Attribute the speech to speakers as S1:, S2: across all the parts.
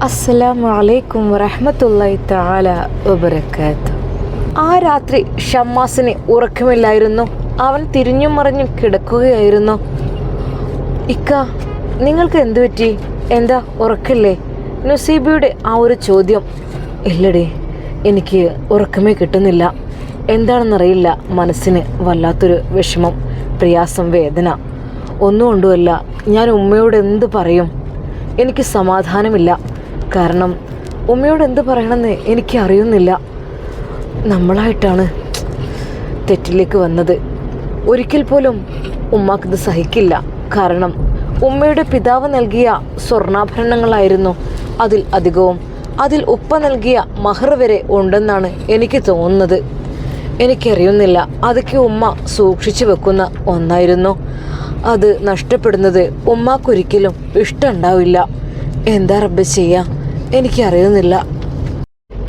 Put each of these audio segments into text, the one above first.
S1: അസ്സലാമു അലൈക്കും വറഹ്മത്തുള്ളാഹി തആല വബറകാതുഹു. ആ രാത്രി ഷമ്മാസിന് ഉറക്കമില്ലായിരുന്നു. അവൻ തിരിഞ്ഞും മറിഞ്ഞും കിടക്കുകയായിരുന്നു. ഇക്ക, നിങ്ങൾക്ക് എന്തു പറ്റി? എന്താ ഉറക്കല്ലേ? നുസീബയുടെ ആ ഒരു ചോദ്യം. ഇല്ലടി, എനിക്ക് ഉറക്കമേ കിട്ടുന്നില്ല. എന്താണെന്നറിയില്ല, മനസ്സിന് വല്ലാത്തൊരു വിഷമം, പ്രയാസം, വേദന. ഒന്നുകൊണ്ടുമല്ല. ഞാൻ ഉമ്മയോട് എന്ത് പറയും? എനിക്ക് സമാധാനമില്ല. കാരണം ഉമ്മയോട് എന്ത് പറയണമെന്ന് എനിക്ക് അറിയുന്നില്ല. നമ്മളായിട്ടാണ് തെറ്റിലേക്ക് വന്നത്. ഒരിക്കൽ പോലും ഉമ്മാക്കിത് സഹിക്കില്ല. കാരണം ഉമ്മയുടെ പിതാവ് നൽകിയ സ്വർണ്ണാഭരണങ്ങളായിരുന്നു അതിൽ അധികവും. അതിൽ ഉപ്പ നൽകിയ മഹർ വരെ ഉണ്ടെന്നാണ് എനിക്ക് തോന്നുന്നത്. എനിക്കറിയുന്നില്ല, അതൊക്കെ ഉമ്മ സൂക്ഷിച്ചു വെക്കുന്ന ഒന്നായിരുന്നു. അത് നഷ്ടപ്പെടുന്നത് ഉമ്മാക്കൊരിക്കലും ഇഷ്ടമുണ്ടാവില്ല. എന്താ റബ്ബ് ചെയ്യാ, എനിക്കറിയുന്നില്ല.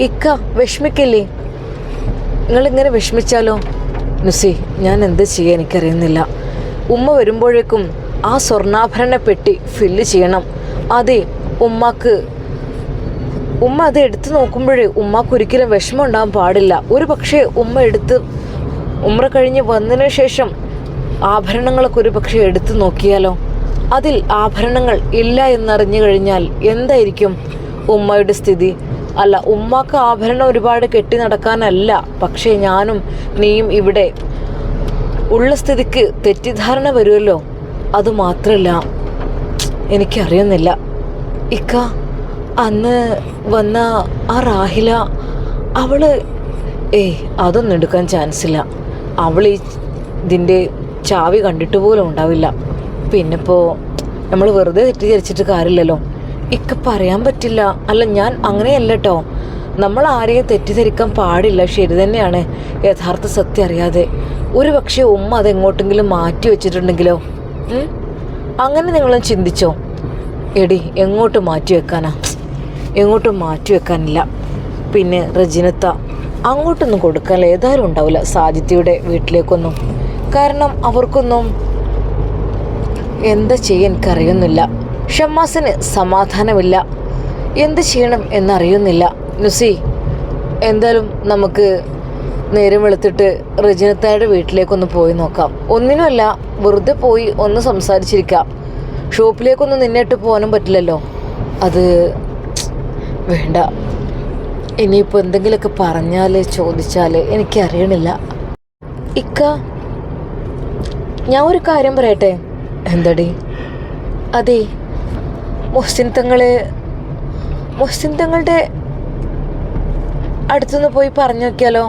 S1: ഇക്ക, വിഷമിക്കല്ലേ. നിങ്ങളിങ്ങനെ വിഷമിച്ചാലോ? നുസി, ഞാൻ എന്ത് ചെയ്യാൻ എനിക്കറിയുന്നില്ല. ഉമ്മ വരുമ്പോഴേക്കും ആ സ്വർണ്ണാഭരണ പെട്ടി ഫില്ല് ചെയ്യണം. അതെ, ഉമ്മ അത് എടുത്തു നോക്കുമ്പോഴേ ഉമ്മാക്കൊരിക്കലും വിഷമം ഉണ്ടാകാൻ പാടില്ല. ഒരു പക്ഷേ ഉമ്മ ഉമ്ര കഴിഞ്ഞ് വന്നതിന് ശേഷം ആഭരണങ്ങളൊക്കെ ഒരു പക്ഷേ എടുത്തു നോക്കിയാലോ? അതിൽ ആഭരണങ്ങൾ ഇല്ല എന്നറിഞ്ഞു കഴിഞ്ഞാൽ എന്തായിരിക്കും ഉമ്മയുടെ സ്ഥിതി? അല്ല, ഉമ്മാക്ക് ആഭരണം ഒരുപാട് കെട്ടി നടക്കാനല്ല, പക്ഷേ ഞാനും നീയും ഇവിടെ ഉള്ള സ്ഥിതിക്ക് തെറ്റിദ്ധാരണ വരുമല്ലോ. അതുമാത്രമല്ല, എനിക്കറിയുന്നില്ല ഇക്ക, അന്ന് വന്ന ആ റാഹില, അതൊന്നും എടുക്കാൻ ചാൻസില്ല. അവൾ ഇതിൻ്റെ ചാവി കണ്ടിട്ട് പോലും ഉണ്ടാവില്ല. പിന്നിപ്പോൾ നമ്മൾ വെറുതെ തെറ്റിദ്ധരിച്ചിട്ട് കാര്യമില്ലല്ലോ. ഇക്ക, പറയാൻ പറ്റില്ല. അല്ല, ഞാൻ അങ്ങനെയല്ല കേട്ടോ. നമ്മൾ ആരെയും തെറ്റിദ്ധരിക്കാൻ പാടില്ല. ശരി തന്നെയാണ്, യഥാർത്ഥ സത്യം അറിയാതെ. ഒരു പക്ഷേ ഉമ്മ അതെങ്ങോട്ടെങ്കിലും മാറ്റി വെച്ചിട്ടുണ്ടെങ്കിലോ? അങ്ങനെ നിങ്ങളും ചിന്തിച്ചോ? എടി, എങ്ങോട്ട് മാറ്റി വെക്കാനാ? എങ്ങോട്ടും മാറ്റി വെക്കാനില്ല. പിന്നെ റജിനത്ത അങ്ങോട്ടൊന്നും കൊടുക്കാൻ ഏതായാലും ഉണ്ടാവില്ല, സാജിത്തിയുടെ വീട്ടിലേക്കൊന്നും. കാരണം അവർക്കൊന്നും എന്താ ചെയ്യാൻ എനിക്കറിയുന്നില്ല. ഷമ്മാസിന് സമാധാനമില്ല. എന്ത് ചെയ്യണം എന്നറിയുന്നില്ല. നുസി, എന്തായാലും നമുക്ക് നേരം വെളുത്തിട്ട് റജിനത്തയുടെ വീട്ടിലേക്കൊന്ന് പോയി നോക്കാം. ഒന്നിനുമല്ല, വെറുതെ പോയി ഒന്ന് സംസാരിച്ചിരിക്കാം. ഷോപ്പിലേക്കൊന്നും നിന്നിട്ട് പോകാനും പറ്റില്ലല്ലോ. അത് വേണ്ട. ഇനിയിപ്പോൾ എന്തെങ്കിലുമൊക്കെ പറഞ്ഞാൽ ചോദിച്ചാൽ എനിക്കറിയണില്ല. ഇക്ക, ഞാൻ ഒരു കാര്യം പറയട്ടെ? എന്തടി? അതെ, മുഹ്സിൻ തങ്ങളുടെ അടുത്തുനിന്ന് പോയി പറഞ്ഞു നോക്കിയാലോ?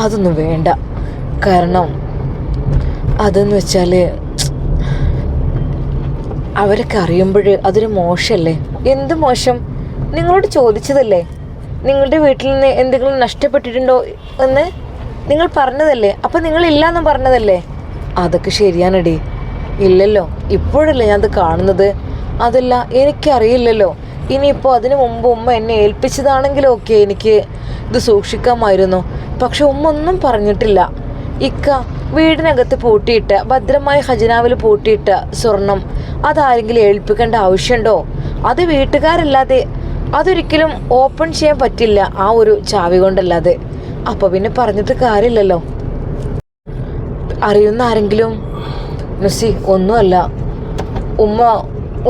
S1: അതൊന്നും വേണ്ട. കാരണം അതെന്ന് വെച്ചാൽ അവരൊക്കെ അറിയുമ്പോൾ അതൊരു മോശമല്ലേ? എന്ത് മോശം? നിങ്ങളോട് ചോദിച്ചതല്ലേ? നിങ്ങളുടെ വീട്ടിൽ നിന്ന് എന്തെങ്കിലും നഷ്ടപ്പെട്ടിട്ടുണ്ടോ എന്ന് നിങ്ങൾ പറഞ്ഞതല്ലേ? അപ്പം നിങ്ങളില്ലാന്നും പറഞ്ഞതല്ലേ? അതൊക്കെ ശരിയാണടി. ഇല്ലല്ലോ, ഇപ്പോഴല്ലേ ഞാനത് കാണുന്നത്. അതല്ല, എനിക്കറിയില്ലല്ലോ. ഇനിയിപ്പോൾ അതിനു മുമ്പ് ഉമ്മ എന്നെ ഏൽപ്പിച്ചതാണെങ്കിലും ഒക്കെ എനിക്ക് ഇത് സൂക്ഷിക്കാമായിരുന്നു. പക്ഷെ ഉമ്മ ഒന്നും പറഞ്ഞിട്ടില്ല. ഇക്ക, വീടിനകത്ത് പൂട്ടിയിട്ട, ഭദ്രമായി ഖജനാവിൽ പൂട്ടിയിട്ട സ്വർണം അതാരെങ്കിലും ഏൽപ്പിക്കേണ്ട ആവശ്യമുണ്ടോ? അത് വീട്ടുകാരല്ലാതെ അതൊരിക്കലും ഓപ്പൺ ചെയ്യാൻ പറ്റില്ല, ആ ഒരു ചാവി കൊണ്ടല്ലാതെ. അപ്പോൾ പിന്നെ പറഞ്ഞിട്ട് കാര്യമില്ലല്ലോ. അറിയുന്ന ആരെങ്കിലും? നുസി, ഒന്നുമല്ല. ഉമ്മ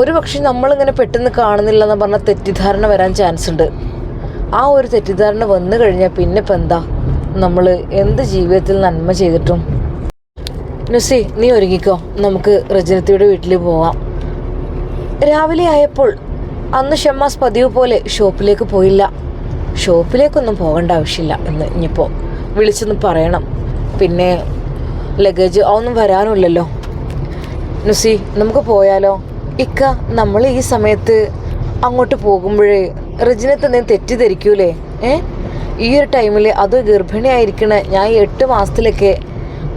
S1: ഒരു പക്ഷെ നമ്മളിങ്ങനെ പെട്ടെന്ന് കാണുന്നില്ല എന്ന് പറഞ്ഞാൽ തെറ്റിദ്ധാരണ വരാൻ ചാൻസ് ഉണ്ട്. ആ ഒരു തെറ്റിദ്ധാരണ വന്നു കഴിഞ്ഞാൽ പിന്നെ ഇപ്പം എന്താ? നമ്മൾ എന്ത് ജീവിതത്തിൽ നന്മ ചെയ്തിട്ടും. നുസി, നീ ഒരുങ്ങിക്കോ, നമുക്ക് റജനത്തിയുടെ വീട്ടിൽ പോവാം. രാവിലെ ആയപ്പോൾ അന്ന് ഷമ്മാസ് പതിവ് പോലെ ഷോപ്പിലേക്ക് പോയില്ല. ഷോപ്പിലേക്കൊന്നും പോകേണ്ട ആവശ്യമില്ല എന്ന് ഇനിയിപ്പോൾ വിളിച്ചൊന്ന് പറയണം. പിന്നെ ലഗേജ് അതൊന്നും വരാനുമില്ലല്ലോ. നുസി, നമുക്ക് പോയാലോ? ഇക്ക, നമ്മൾ ഈ സമയത്ത് അങ്ങോട്ട് പോകുമ്പോഴേ റജിനത്ത് എന്തെങ്കിലും തെറ്റിദ്ധരിക്കൂലേ? ഈ ഒരു ടൈമിൽ അത് ഗർഭിണിയായിരിക്കണ ഞാൻ 8 മാസത്തിലൊക്കെ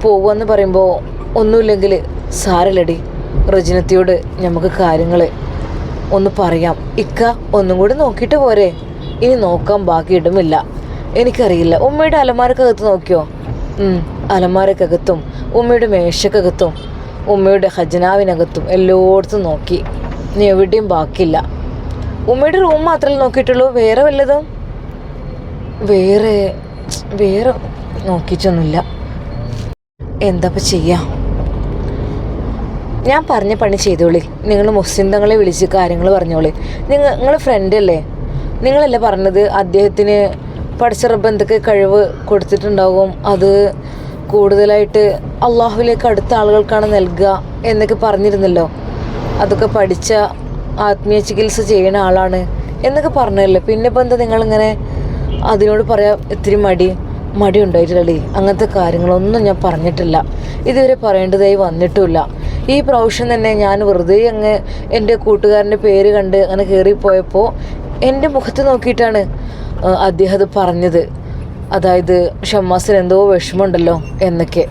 S1: പോകുമെന്ന് പറയുമ്പോൾ ഒന്നുമില്ലെങ്കിൽ സാരല്ലടി. റജിനത്തിയോട് നമുക്ക് കാര്യങ്ങൾ ഒന്ന് പറയാം. ഇക്ക, ഒന്നും കൂടി നോക്കിയിട്ട് പോരെ? ഇനി നോക്കാൻ ബാക്കി ഇടുമില്ല. എനിക്കറിയില്ല. ഉമ്മയുടെ അലമാരക്കകത്ത് നോക്കിയോ? അലമാരക്കകത്തും ഉമ്മയുടെ മേശക്കകത്തും ഉമ്മയുടെ ഖജനാവിനകത്തും എല്ലായിടത്തും നോക്കി. നീ എവിടെയും ബാക്കിയില്ല. ഉമ്മയുടെ റൂം മാത്രമേ നോക്കിയിട്ടുള്ളൂ, വേറെ വല്ലതും? വേറെ വേറെ നോക്കിയിട്ടൊന്നുമില്ല. എന്താപ്പം ചെയ്യാം? ഞാൻ പറഞ്ഞ പണി ചെയ്തോളി. നിങ്ങൾ മുസ്ലിം തങ്ങളെ വിളിച്ച് കാര്യങ്ങൾ പറഞ്ഞോളി. നിങ്ങൾ ഫ്രണ്ടല്ലേ? നിങ്ങളല്ലേ പറഞ്ഞത് അദ്ദേഹത്തിന് പഠിച്ച റബ്ബ് എന്തൊക്കെ കഴിവ് കൊടുത്തിട്ടുണ്ടാവും, അത് കൂടുതലായിട്ട് അള്ളാഹുവിലേക്ക് അടുത്ത ആളുകൾക്കാണ് നൽകുക എന്നൊക്കെ പറഞ്ഞിരുന്നല്ലോ. അതൊക്കെ പഠിച്ച ആത്മീയ ചികിത്സ ചെയ്യുന്ന ആളാണ് എന്നൊക്കെ പറഞ്ഞല്ലോ. പിന്നെ ഇപ്പം എന്താ നിങ്ങളിങ്ങനെ അതിനോട് പറയാൻ ഇത്തിരി മടി ഉണ്ടായിട്ടില്ലേ? അങ്ങനത്തെ കാര്യങ്ങളൊന്നും ഞാൻ പറഞ്ഞിട്ടില്ല, ഇതുവരെ പറയേണ്ടതായി വന്നിട്ടുമില്ല. ഈ പ്രാവശ്യം തന്നെ ഞാൻ വെറുതെ അങ്ങ് എൻ്റെ കൂട്ടുകാരൻ്റെ പേര് കണ്ട് അങ്ങനെ കയറിപ്പോയപ്പോൾ എൻ്റെ മുഖത്ത് നോക്കിയിട്ടാണ് അദ്ദേഹം അത് പറഞ്ഞത്. അതായത് ഷമ്മാസിന് എന്തോ വിഷമമുണ്ടല്ലോ എന്നൊക്കെ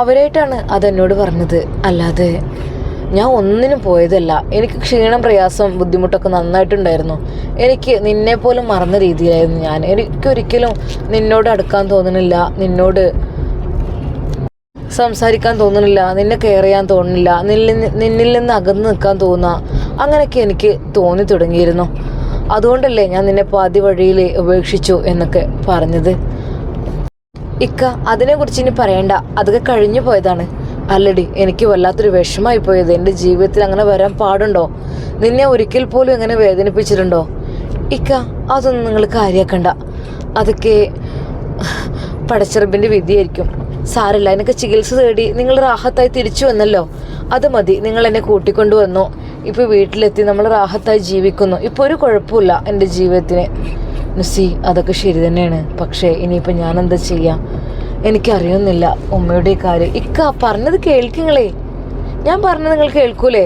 S1: അവരായിട്ടാണ് അതെന്നോട് പറഞ്ഞത്. അല്ലാതെ ഞാൻ ഒന്നിനും പോയതല്ല. എനിക്ക് ക്ഷീണം, പ്രയാസം, ബുദ്ധിമുട്ടൊക്കെ നന്നായിട്ടുണ്ടായിരുന്നു. എനിക്ക് നിന്നെ പോലും മറന്ന രീതിയിലായിരുന്നു ഞാൻ. എനിക്കൊരിക്കലും നിന്നോട് അടുക്കാൻ തോന്നുന്നില്ല, നിന്നോട് സംസാരിക്കാൻ തോന്നുന്നില്ല, നിന്നെ കെയർ ചെയ്യാൻ തോന്നുന്നില്ല, നിന്നിൽ നിന്ന് അകന്ന് നിൽക്കാൻ തോന്നുക, അങ്ങനെയൊക്കെ എനിക്ക് തോന്നി തുടങ്ങിയിരുന്നു. അതുകൊണ്ടല്ലേ ഞാൻ നിന്നെ പാതി വഴിയിൽ ഉപേക്ഷിച്ചു എന്നൊക്കെ പറഞ്ഞത്. ഇക്ക അതിനെക്കുറിച്ച് ഇനി പറയണ്ട, അതൊക്കെ കഴിഞ്ഞു പോയതാണ്. അല്ലടി, എനിക്ക് വല്ലാത്തൊരു വിഷമായി പോയത്. എൻ്റെ ജീവിതത്തിൽ അങ്ങനെ വരാൻ പാടുണ്ടോ? നിന്നെ ഒരിക്കൽ പോലും എങ്ങനെ വേദനിപ്പിച്ചിട്ടുണ്ടോ? ഇക്ക അതൊന്നും നിങ്ങൾ കാര്യമാക്കണ്ട, അതൊക്കെ പടച്ചിറപ്പിൻ്റെ വിധിയായിരിക്കും. സാരല്ല, എനിക്ക് ചികിത്സ തേടി നിങ്ങൾ റാഹത്തായി തിരിച്ചു വന്നല്ലോ, അത് മതി. നിങ്ങൾ എന്നെ കൂട്ടിക്കൊണ്ടുവന്നു, ഇപ്പോൾ വീട്ടിലെത്തി നമ്മൾ റാഹത്തായി ജീവിക്കുന്നു. ഇപ്പോൾ ഒരു കുഴപ്പമില്ല എൻ്റെ ജീവിതത്തിന്. നുസി, അതൊക്കെ ശരി തന്നെയാണ്. പക്ഷേ ഇനിയിപ്പോൾ ഞാനെന്താ ചെയ്യാം? എനിക്കറിയുന്നില്ല ഉമ്മയുടെ കാര്യം. ഇക്ക പറഞ്ഞത് കേൾക്കുങ്ങളേ, ഞാൻ പറഞ്ഞത് നിങ്ങൾ കേൾക്കൂലേ?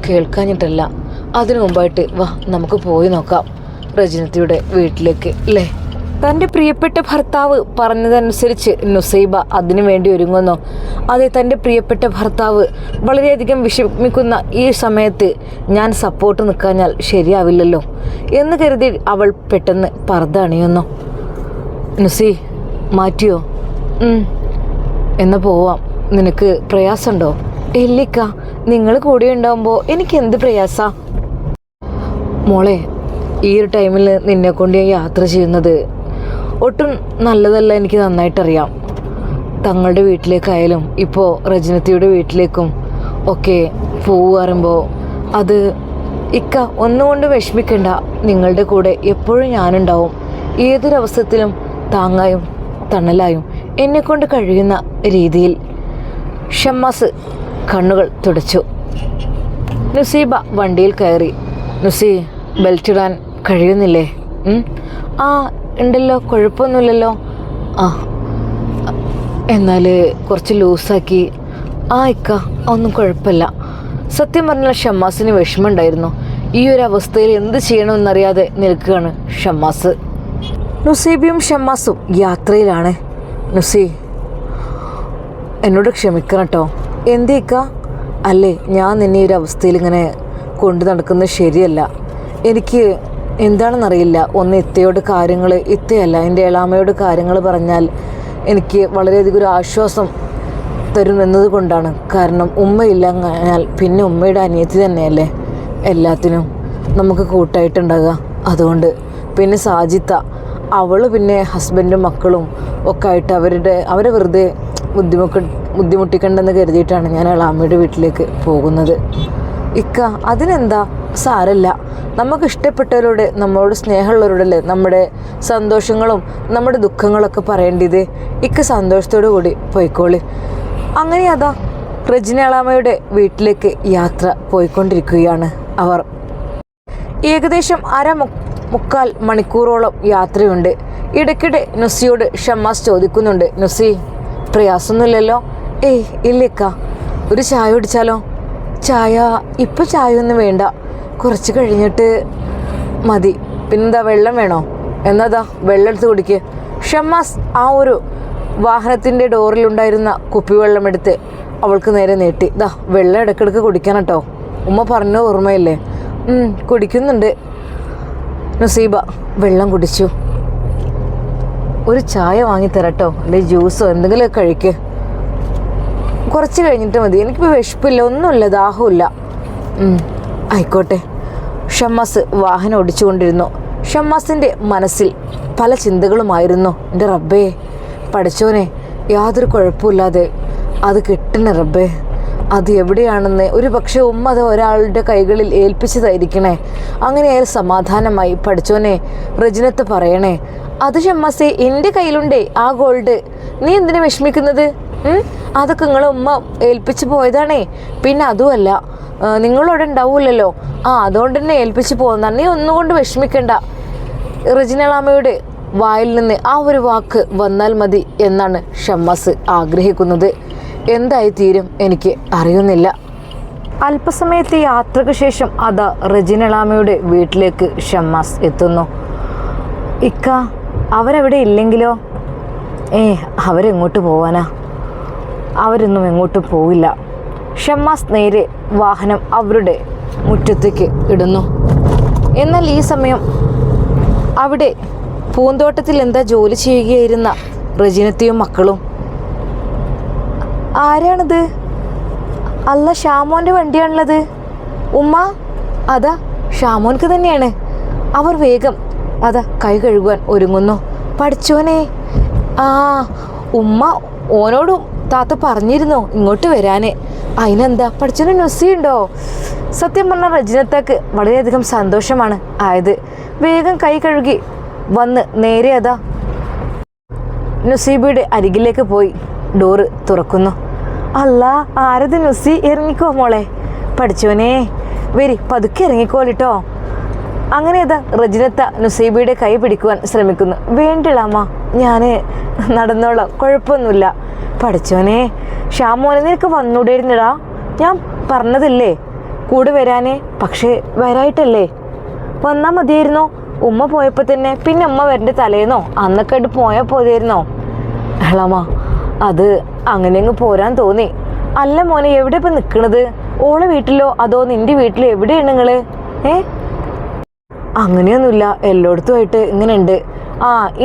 S1: കേൾക്കാഞ്ഞിട്ടല്ല, അതിനു മുമ്പായിട്ട് വാ നമുക്ക് പോയി നോക്കാം റജിനത്തിയുടെ വീട്ടിലേക്ക്, അല്ലേ? തൻ്റെ പ്രിയപ്പെട്ട ഭർത്താവ് പറഞ്ഞതനുസരിച്ച് നുസൈബ അതിനു വേണ്ടി ഒരുങ്ങുന്നു. അതെ, തൻ്റെ പ്രിയപ്പെട്ട ഭർത്താവ് വളരെയധികം വിഷമിക്കുന്ന ഈ സമയത്ത് ഞാൻ സപ്പോർട്ട് നിൽക്കാഞ്ഞാൽ ശരിയാവില്ലല്ലോ എന്ന് കരുതി അവൾ പെട്ടെന്ന് പർദ്ദ അണിയുന്നു. നുസി, മാറ്റിയോ? എന്നാ പോവാം. നിനക്ക് പ്രയാസമുണ്ടോ? ഇല്ലിക്ക, നിങ്ങൾ കൂടെ ഉണ്ടാവുമ്പോൾ എനിക്ക് എന്ത് പ്രയാസ? മോളെ, ഈ ഒരു ടൈമിൽ നിന്നെ കൊണ്ട് ഞാൻ യാത്ര ചെയ്യുന്നത് ഒട്ടും നല്ലതല്ല, എനിക്ക് നന്നായിട്ടറിയാം. തങ്ങളുടെ വീട്ടിലേക്കായാലും ഇപ്പോൾ റജിനത്തിയുടെ വീട്ടിലേക്കും ഒക്കെ പോവുകയാറുമ്പോൾ അത് ഇക്ക ഒന്നുകൊണ്ട് വിഷമിക്കണ്ട. നിങ്ങളുടെ കൂടെ എപ്പോഴും ഞാനുണ്ടാവും. ഏതൊരവസ്ഥത്തിലും താങ്ങായും തണലായും എന്നെക്കൊണ്ട് കഴിയുന്ന രീതിയിൽ. ഷമ്മാസ് കണ്ണുകൾ തുടച്ചു. നുസീബ വണ്ടിയിൽ കയറി. നുസി, ബെൽറ്റ് ഇടാൻ കഴിയുന്നില്ലേ? ആ ഉണ്ടല്ലോ, കുഴപ്പമൊന്നുമില്ലല്ലോ. ആ എന്നാൽ കുറച്ച് ലൂസാക്കി. ആ ഇക്ക, ഒന്നും കുഴപ്പമില്ല. സത്യം പറഞ്ഞാൽ ഷമ്മാസിന് വിഷമമുണ്ടായിരുന്നു. ഈ ഒരു അവസ്ഥയിൽ എന്ത് ചെയ്യണമെന്നറിയാതെ നിൽക്കുകയാണ് ഷമ്മാസ്. നുസീബയും ഷമ്മാസും യാത്രയിലാണ്. നുസി, എന്നോട് ക്ഷമിക്കണം കേട്ടോ. എന്തേക്ക? അല്ലേ, ഞാൻ നിന്നെ ഒരു അവസ്ഥയിൽ ഇങ്ങനെ കൊണ്ടു നടക്കുന്നത് ശരിയല്ല. എനിക്ക് എന്താണെന്നറിയില്ല. ഒന്ന് ഇത്തയോട് കാര്യങ്ങൾ, ഇത്തയല്ല എൻ്റെ എളാമയോട് കാര്യങ്ങൾ പറഞ്ഞാൽ എനിക്ക് വളരെയധികം ഒരു ആശ്വാസം തരും എന്നതുകൊണ്ടാണ്. കാരണം ഉമ്മയില്ലാഞ്ഞാൽ പിന്നെ ഉമ്മയുടെ അനിയത്തി തന്നെയല്ലേ എല്ലാത്തിനും നമുക്ക് കൂട്ടായിട്ടുണ്ടാകുക. അതുകൊണ്ട് പിന്നെ സാജിത്ത, അവൾ പിന്നെ ഹസ്ബൻഡും മക്കളും ഒക്കെ ആയിട്ട് അവരെ വെറുതെ ബുദ്ധിമുട്ടിക്കണ്ടെന്ന് കരുതിയിട്ടാണ് ഞാൻ എളാമയുടെ വീട്ടിലേക്ക് പോകുന്നത്. ഇക്ക, അതിനെന്താ, സാരല്ല. നമുക്ക് ഇഷ്ടപ്പെട്ടവരോട്, നമ്മളോട് സ്നേഹമുള്ളവരോടല്ലേ നമ്മുടെ സന്തോഷങ്ങളും നമ്മുടെ ദുഃഖങ്ങളൊക്കെ പറയേണ്ടത്. ഇക്ക സന്തോഷത്തോടു കൂടി പോയിക്കോളി. അങ്ങനെ അതാ റജിന എളാമയുടെ വീട്ടിലേക്ക് യാത്ര പോയിക്കൊണ്ടിരിക്കുകയാണ് അവർ. ഏകദേശം മുക്കാൽ മണിക്കൂറോളം യാത്രയുണ്ട്. ഇടയ്ക്കിടെ നുസിയോട് ഷമ്മാസ് ചോദിക്കുന്നുണ്ട്, നുസി പ്രയാസമൊന്നുമില്ലല്ലോ? ഏയ് ഇല്ലിക്ക, ഒരു ചായ കുടിച്ചാലോ? ചായ ഇപ്പം ചായ ഒന്നും വേണ്ട, കുറച്ച് കഴിഞ്ഞിട്ട് മതി. പിന്നെന്താ, വെള്ളം വേണോ? എന്നതാ വെള്ളം എടുത്ത് കുടിക്ക്. ഷമ്മാസ് ആ ഒരു വാഹനത്തിൻ്റെ ഡോറിലുണ്ടായിരുന്ന കുപ്പിവെള്ളം എടുത്ത് അവൾക്ക് നേരെ നീട്ടി. ദാ വെള്ളം ഇടയ്ക്കിടയ്ക്ക് കുടിക്കണം കേട്ടോ, ഉമ്മ പറഞ്ഞ ഓർമ്മയില്ലേ? കുടിക്കുന്നുണ്ട്. നുസീബ വെള്ളം കുടിച്ചു. ഒരു ചായ വാങ്ങിത്തരട്ടോ, അല്ലെങ്കിൽ ജ്യൂസോ എന്തെങ്കിലുമൊക്കെ കഴിക്ക്. കുറച്ച് കഴിഞ്ഞിട്ട് മതി, എനിക്കിപ്പോൾ വിശപ്പില്ല, ഒന്നുമില്ല, ദാഹമില്ല. ആയിക്കോട്ടെ. ഷമ്മാസ് വാഹനം ഓടിച്ചുകൊണ്ടിരുന്നു. ഷമ്മാസിൻ്റെ മനസ്സിൽ പല ചിന്തകളുമായിരുന്നു. എൻ്റെ റബ്ബേ, പഠിച്ചോനെ, യാതൊരു കുഴപ്പമില്ലാതെ അത് കിട്ടണേ റബ്ബേ. അത് എവിടെയാണെന്ന് ഒരു പക്ഷേ ഉമ്മ അത് ഒരാളുടെ കൈകളിൽ ഏൽപ്പിച്ചതായിരിക്കണേ. അങ്ങനെയായാൽ സമാധാനമായി. പഠിച്ചോനെ, റജിനത്ത് പറയണേ. അത് ഷമ്മാസേ, എൻ്റെ കയ്യിലുണ്ടേ ആ ഗോൾഡ്. നീ എന്തിനാ വിഷമിക്കുന്നത്? അതൊക്കെ നിങ്ങളെ ഉമ്മ ഏൽപ്പിച്ച് പോയതാണേ. പിന്നെ അതുമല്ല, നിങ്ങളവിടെ ഉണ്ടാവില്ലല്ലോ. അതുകൊണ്ട് തന്നെ ഏൽപ്പിച്ച് പോകുന്നതാണ്. നീ ഒന്നുകൊണ്ട് വിഷമിക്കണ്ട. റജിനളാമ്മയുടെ വായിൽ നിന്ന് ആ ഒരു വാക്ക് വന്നാൽ മതി എന്നാണ് ഷമ്മാസ് ആഗ്രഹിക്കുന്നത്. എന്തായി തീരും എനിക്ക് അറിയുന്നില്ല. അല്പസമയത്തെ യാത്രയ്ക്ക് ശേഷം അതാ റജിനളാമ്മയുടെ വീട്ടിലേക്ക് ഷമ്മാസ് എത്തുന്നു. ഇക്ക, അവരവിടെ ഇല്ലെങ്കിലോ? അവരെങ്ങോട്ട് പോവാനാ? അവരൊന്നും എങ്ങോട്ടും പോവില്ല. ഷമ്മാസ് നേരെ വാഹനം അവരുടെ മുറ്റത്തേക്ക് ഇടുന്നു. എന്നാൽ ഈ സമയം അവിടെ പൂന്തോട്ടത്തിൽ എന്താ ജോലി ചെയ്യുകയായിരുന്ന റജിനത്തയും മക്കളും. ആരാണിത്? അല്ല, ഷാമോൻ്റെ വണ്ടിയാണുള്ളത്. ഉമ്മ, അതാ ഷാമോൻക്ക് തന്നെയാണ്. അവർ വേഗം അതാ കൈ കഴുകുവാൻ ഒരുങ്ങുന്നു. പഠിച്ചോനെ, ഉമ്മ ഓനോടും താത്ത പറഞ്ഞിരുന്നോ ഇങ്ങോട്ട് വരാന്. അതിനെന്താ, പഠിച്ചോന് നുസിയുണ്ടോ? സത്യം പറഞ്ഞാൽ റജിനത്താക്ക് വളരെയധികം സന്തോഷമാണ് ആയത്. വേഗം കൈ കഴുകി വന്ന് നേരെ അതാ നുസീബയുടെ അരികിലേക്ക് പോയി ഡോറ് തുറക്കുന്നു. അല്ല, ആരത് നുസി? ഇറങ്ങിക്കോ മോളെ. പഠിച്ചോനെ, വരി, പതുക്കെ ഇറങ്ങിക്കോലിട്ടോ. അങ്ങനെ അതാ റജിനത്ത നുസൈബയുടെ കൈ പിടിക്കുവാൻ ശ്രമിക്കുന്നു. വേണ്ടില്ലാമ്മ, ഞാൻ നടന്നോളാം, കുഴപ്പമൊന്നുമില്ല. പഠിച്ചോനെ, ഷാമോനെ, നിനക്ക് വന്നൂടായിരുന്നടാ? ഞാൻ പറഞ്ഞതില്ലേ കൂടെ വരാനേ, പക്ഷേ വരായിട്ടല്ലേ. വന്നാൽ മതിയായിരുന്നോ? ഉമ്മ പോയപ്പോൾ തന്നെ. പിന്നെ ഉമ്മ വരേണ്ട തലേന്നോ അന്നൊക്കെ ആയിട്ട് പോയാൽ പോയായിരുന്നോ? എളാമ്മ, അത് അങ്ങനെ അങ്ങ് പോരാൻ തോന്നി. അല്ല മോനെ, എവിടെ ഇപ്പം നിൽക്കണത്? ഓളെ വീട്ടിലോ അതോ നിൻ്റെ വീട്ടിലോ? എവിടെയാണ് നിങ്ങൾ? അങ്ങനെയൊന്നുമില്ല, എല്ലായിടത്തുമായിട്ട് ഇങ്ങനെ ഉണ്ട്.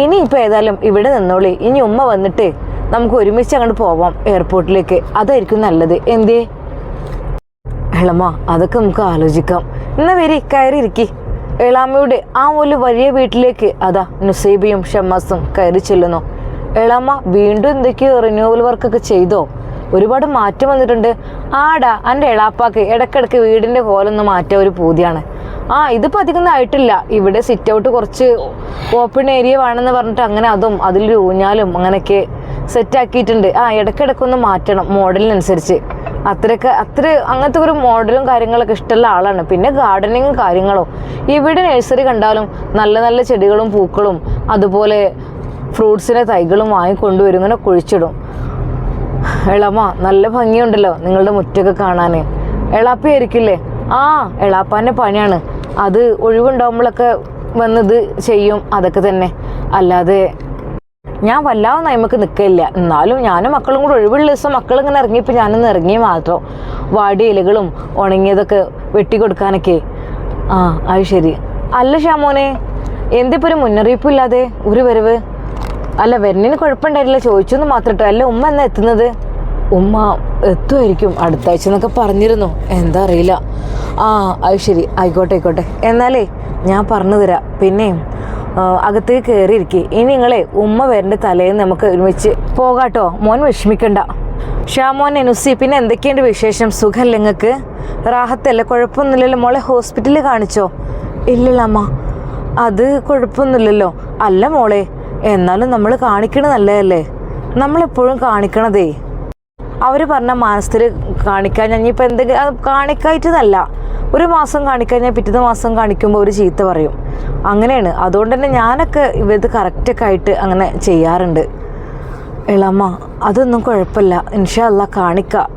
S1: ഇനി ഇപ്പം ഏതായാലും ഇവിടെ നിന്നോളി. ഇനി ഉമ്മ വന്നിട്ട് നമുക്ക് ഒരുമിച്ച് അങ്ങോട്ട് പോവാം എയർപോർട്ടിലേക്ക്. അതായിരിക്കും നല്ലത്. എന്തേ? എളമ്മ, അതൊക്കെ നമുക്ക് ആലോചിക്കാം. എന്നാ വരി, കയറി ഇരിക്കി. എളാമ്മയുടെ ആ ഒരു വലിയ വീട്ടിലേക്ക് അതാ നുസൈബയും ഷമ്മാസും കയറി ചെല്ലുന്നു. എളാമ്മ വീണ്ടും എന്തൊക്കെയോ റിന്യൂവൽ വർക്കൊക്കെ ചെയ്തോ? ഒരുപാട് മാറ്റം വന്നിട്ടുണ്ട്. ആടാ, എൻ്റെ എളാപ്പാക്ക് ഇടയ്ക്കിടയ്ക്ക് വീടിൻ്റെ കോലൊന്ന് മാറ്റാൻ ഒരു പൂതിയാണ്. ഇതിപ്പോൾ അധികം ആയിട്ടില്ല. ഇവിടെ സിറ്റ് ഔട്ട് കുറച്ച് ഓപ്പൺ ഏരിയ വേണമെന്ന് പറഞ്ഞിട്ട് അങ്ങനെ അതും അതിലൊരു ഊഞ്ഞാലും അങ്ങനെയൊക്കെ സെറ്റാക്കിയിട്ടുണ്ട്. ഇടയ്ക്കിടയ്ക്കൊന്ന് മാറ്റണം മോഡലിനനുസരിച്ച്. അങ്ങനത്തെ ഒരു മോഡലും കാര്യങ്ങളൊക്കെ ഇഷ്ടമുള്ള ആളാണ്. പിന്നെ ഗാർഡനിങ്ങും കാര്യങ്ങളോ. ഇവിടെ നഴ്സറി കണ്ടാലും നല്ല നല്ല ചെടികളും പൂക്കളും അതുപോലെ ഫ്രൂട്ട്സിൻ്റെ തൈകളും വാങ്ങിക്കൊണ്ടുവരും, ഇങ്ങനെ കുഴിച്ചിടും. എളാമ്മ, നല്ല ഭംഗിയുണ്ടല്ലോ നിങ്ങളുടെ മുറ്റൊക്കെ കാണാൻ. എളാപ്പയായിരിക്കില്ലേ? എളാപ്പാൻ്റെ പണിയാണ് അത്. ഒഴിവുണ്ടാകുമ്പോഴൊക്കെ വന്നത് ചെയ്യും, അതൊക്കെ തന്നെ. അല്ലാതെ ഞാൻ വല്ലാതെ നയമക്ക് നിൽക്കില്ല. എന്നാലും ഞാനും മക്കളും കൂടെ ഒഴിവുള്ള ദിവസം മക്കളിങ്ങനെ ഇറങ്ങിയപ്പോൾ ഞാനൊന്ന് ഇറങ്ങി മാത്രം. വാടിയ ഇലകളും ഉണങ്ങിയതൊക്കെ വെട്ടിക്കൊടുക്കാനൊക്കെ. അത് ശരി. അല്ല ഷാമോനെ, എന്തിപ്പോൾ ഒരു മുന്നറിയിപ്പില്ലാതെ ഒരു വരവ്? അല്ല, വരുന്നതിന് കുഴപ്പമുണ്ടായില്ല, ചോദിച്ചൊന്ന് മാത്രം കേട്ടോ. അല്ല, ഉമ്മ എന്നാ എത്തുന്നത്? ഉമ്മ എത്തുമായിരിക്കും അടുത്ത ആഴ്ച എന്നൊക്കെ പറഞ്ഞിരുന്നു. എന്താ അറിയില്ല. അത് ശരി, ആയിക്കോട്ടെ. എന്നാലേ ഞാൻ പറഞ്ഞു തരാം. പിന്നെ അകത്തേക്ക് കയറിയിരിക്കുക. ഇനി നിങ്ങളെ ഉമ്മ വരേണ്ട തലേന്ന് നമുക്ക് ഒരുമിച്ച് പോകാട്ടോ. മോൻ വിഷമിക്കണ്ട. ഷാമോനെ, നുസി, പിന്നെ എന്തൊക്കെയുണ്ട് വിശേഷം? സുഖമല്ല നിങ്ങൾക്ക്? റാഹത്തല്ലേ? കുഴപ്പമൊന്നുമില്ലല്ലോ. മോളെ ഹോസ്പിറ്റലിൽ കാണിച്ചോ? ഇല്ലല്ലോ അമ്മ, അത് കുഴപ്പമൊന്നുമില്ലല്ലോ. അല്ല മോളെ, എന്നാലും നമ്മൾ കാണിക്കണത് നല്ലതല്ലേ? നമ്മളെപ്പോഴും കാണിക്കണതേ. അവർ പറഞ്ഞ മാസത്തിൽ കാണിക്കാൻ ഇനിയിപ്പോൾ എന്തെങ്കിലും അത് കാണിക്കായിട്ടതല്ല. ഒരു മാസം കാണിക്കാൻ പിറ്റത്തെ മാസം കാണിക്കുമ്പോൾ ഒരു ചീത്ത പറയും. അങ്ങനെയാണ്. അതുകൊണ്ട് തന്നെ ഞാനൊക്കെ ഇത് കറക്റ്റൊക്കെ ആയിട്ട് അങ്ങനെ ചെയ്യാറുണ്ട്. എളമ്മ, അതൊന്നും കുഴപ്പമില്ല, ഇൻഷാ അല്ലാ കാണിക്കാം.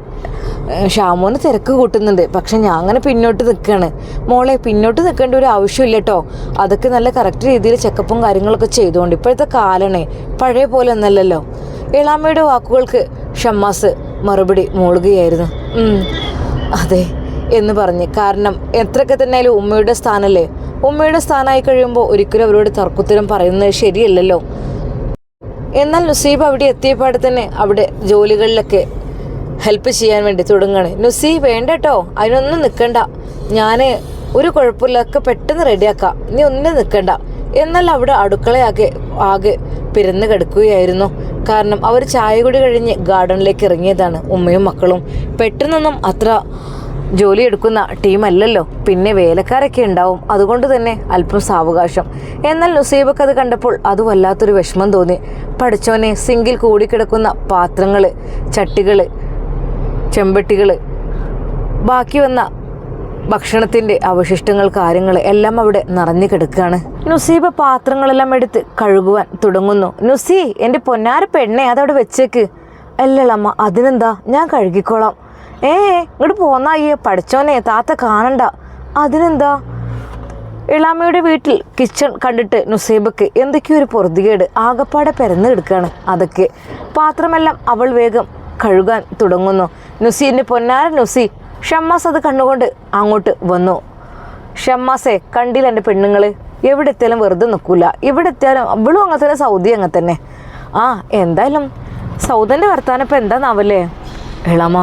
S1: ഷാമോന് തിരക്ക് കൂട്ടുന്നുണ്ട്. പക്ഷെ ഞാൻ അങ്ങനെ പിന്നോട്ട് നിൽക്കുകയാണ്. മോളെ, പിന്നോട്ട് നിൽക്കേണ്ട ഒരു ആവശ്യമില്ല കേട്ടോ. അതൊക്കെ നല്ല കറക്റ്റ് രീതിയിൽ ചെക്കപ്പും കാര്യങ്ങളൊക്കെ ചെയ്തുകൊണ്ട്. ഇപ്പോഴത്തെ കാലണേ പഴയ പോലെ ഒന്നല്ലല്ലോ. എളാമ്മയുടെ വാക്കുകൾക്ക് ഷമ്മാസ് മറുപടി മൂളുകയായിരുന്നു. അതെ എന്ന് പറഞ്ഞ്. കാരണം എത്രയൊക്കെ തന്നെ ആയാലും ഉമ്മയുടെ സ്ഥാനമല്ലേ. ഉമ്മയുടെ സ്ഥാനമായി കഴിയുമ്പോൾ ഒരിക്കലും അവരോട് തർക്കുത്തരം പറയുന്നത് ശരിയല്ലല്ലോ. എന്നാൽ നുസീബ് അവിടെ എത്തിയപാടെ തന്നെ അവിടെ ജോലികളിലൊക്കെ ഹെൽപ്പ് ചെയ്യാൻ വേണ്ടി തുടങ്ങുകയാണ്. നുസി, വേണ്ട കേട്ടോ, അതിനൊന്നും നിൽക്കണ്ട. ഞാൻ ഒരു കുഴപ്പമില്ല, ഒക്കെ പെട്ടെന്ന് റെഡിയാക്കാം, നീ ഒന്നും നിൽക്കണ്ട. എന്നാൽ അവിടെ ആകെ പിരന്ന് കിടക്കുകയായിരുന്നു. കാരണം അവർ ചായ കൂടി കഴിഞ്ഞ് ഗാർഡനിലേക്ക് ഇറങ്ങിയതാണ് ഉമ്മയും മക്കളും. പെട്ടെന്നൊന്നും അത്ര ജോലി എടുക്കുന്ന ടീമല്ലല്ലോ, പിന്നെ വേലക്കാരൊക്കെ ഉണ്ടാവും, അതുകൊണ്ട് തന്നെ അല്പം സാവകാശം. എന്നാൽ നുസൈബക്ക് അത് കണ്ടപ്പോൾ അത് വല്ലാത്തൊരു വിഷമം തോന്നി. പഠിച്ചോനെ, സിങ്കിൽ കൂടിക്കിടക്കുന്ന പാത്രങ്ങൾ, ചട്ടികൾ, ചെമ്പട്ടികൾ, ബാക്കി വന്ന ഭക്ഷണത്തിൻ്റെ അവശിഷ്ടങ്ങൾ, കാര്യങ്ങൾ എല്ലാം അവിടെ നിറഞ്ഞു കിടക്കുകയാണ്. നുസൈബ പാത്രങ്ങളെല്ലാം എടുത്ത് കഴുകുവാൻ തുടങ്ങുന്നു. നുസി, എൻ്റെ പൊന്നാര പെണ്ണെ, അതവിടെ വെച്ചേക്ക്. അല്ലമ്മ, അതിനെന്താ, ഞാൻ കഴുകിക്കോളാം. ഇങ്ങോട്ട് പോന്നായേ, പഠിച്ചോനെ, താത്ത കാണണ്ട. അതിനെന്താ? ഇളാമയുടെ വീട്ടിൽ കിച്ചൺ കണ്ടിട്ട് നുസൈബക്ക് എന്തൊക്കെയോ ഒരു പൊറുതികേട്, ആകപ്പാടെ പെരന്ന് കിടക്കുകയാണ്. അതൊക്കെ പാത്രമെല്ലാം അവൾ വേഗം കഴുകാൻ തുടങ്ങുന്നു. നുസി, എൻ്റെ പൊന്നാര നുസി. ഷമ്മാസ് അത് കണ്ണുകൊണ്ട് അങ്ങോട്ട് വന്നു. ഷമ്മാസെ, കണ്ടില്ല എൻ്റെ പെണ്ണുങ്ങൾ, എവിടെ എത്തിയാലും വെറുതെ നിൽക്കൂല. ഇവിടെ എത്തിയാലും അവളും അങ്ങനെ തന്നെ, സൗദി അങ്ങനെ തന്നെ. എന്തായാലും സൗദൻ്റെ വർത്താനം ഇപ്പം എന്താന്നാവല്ലേ? ഇളാമ,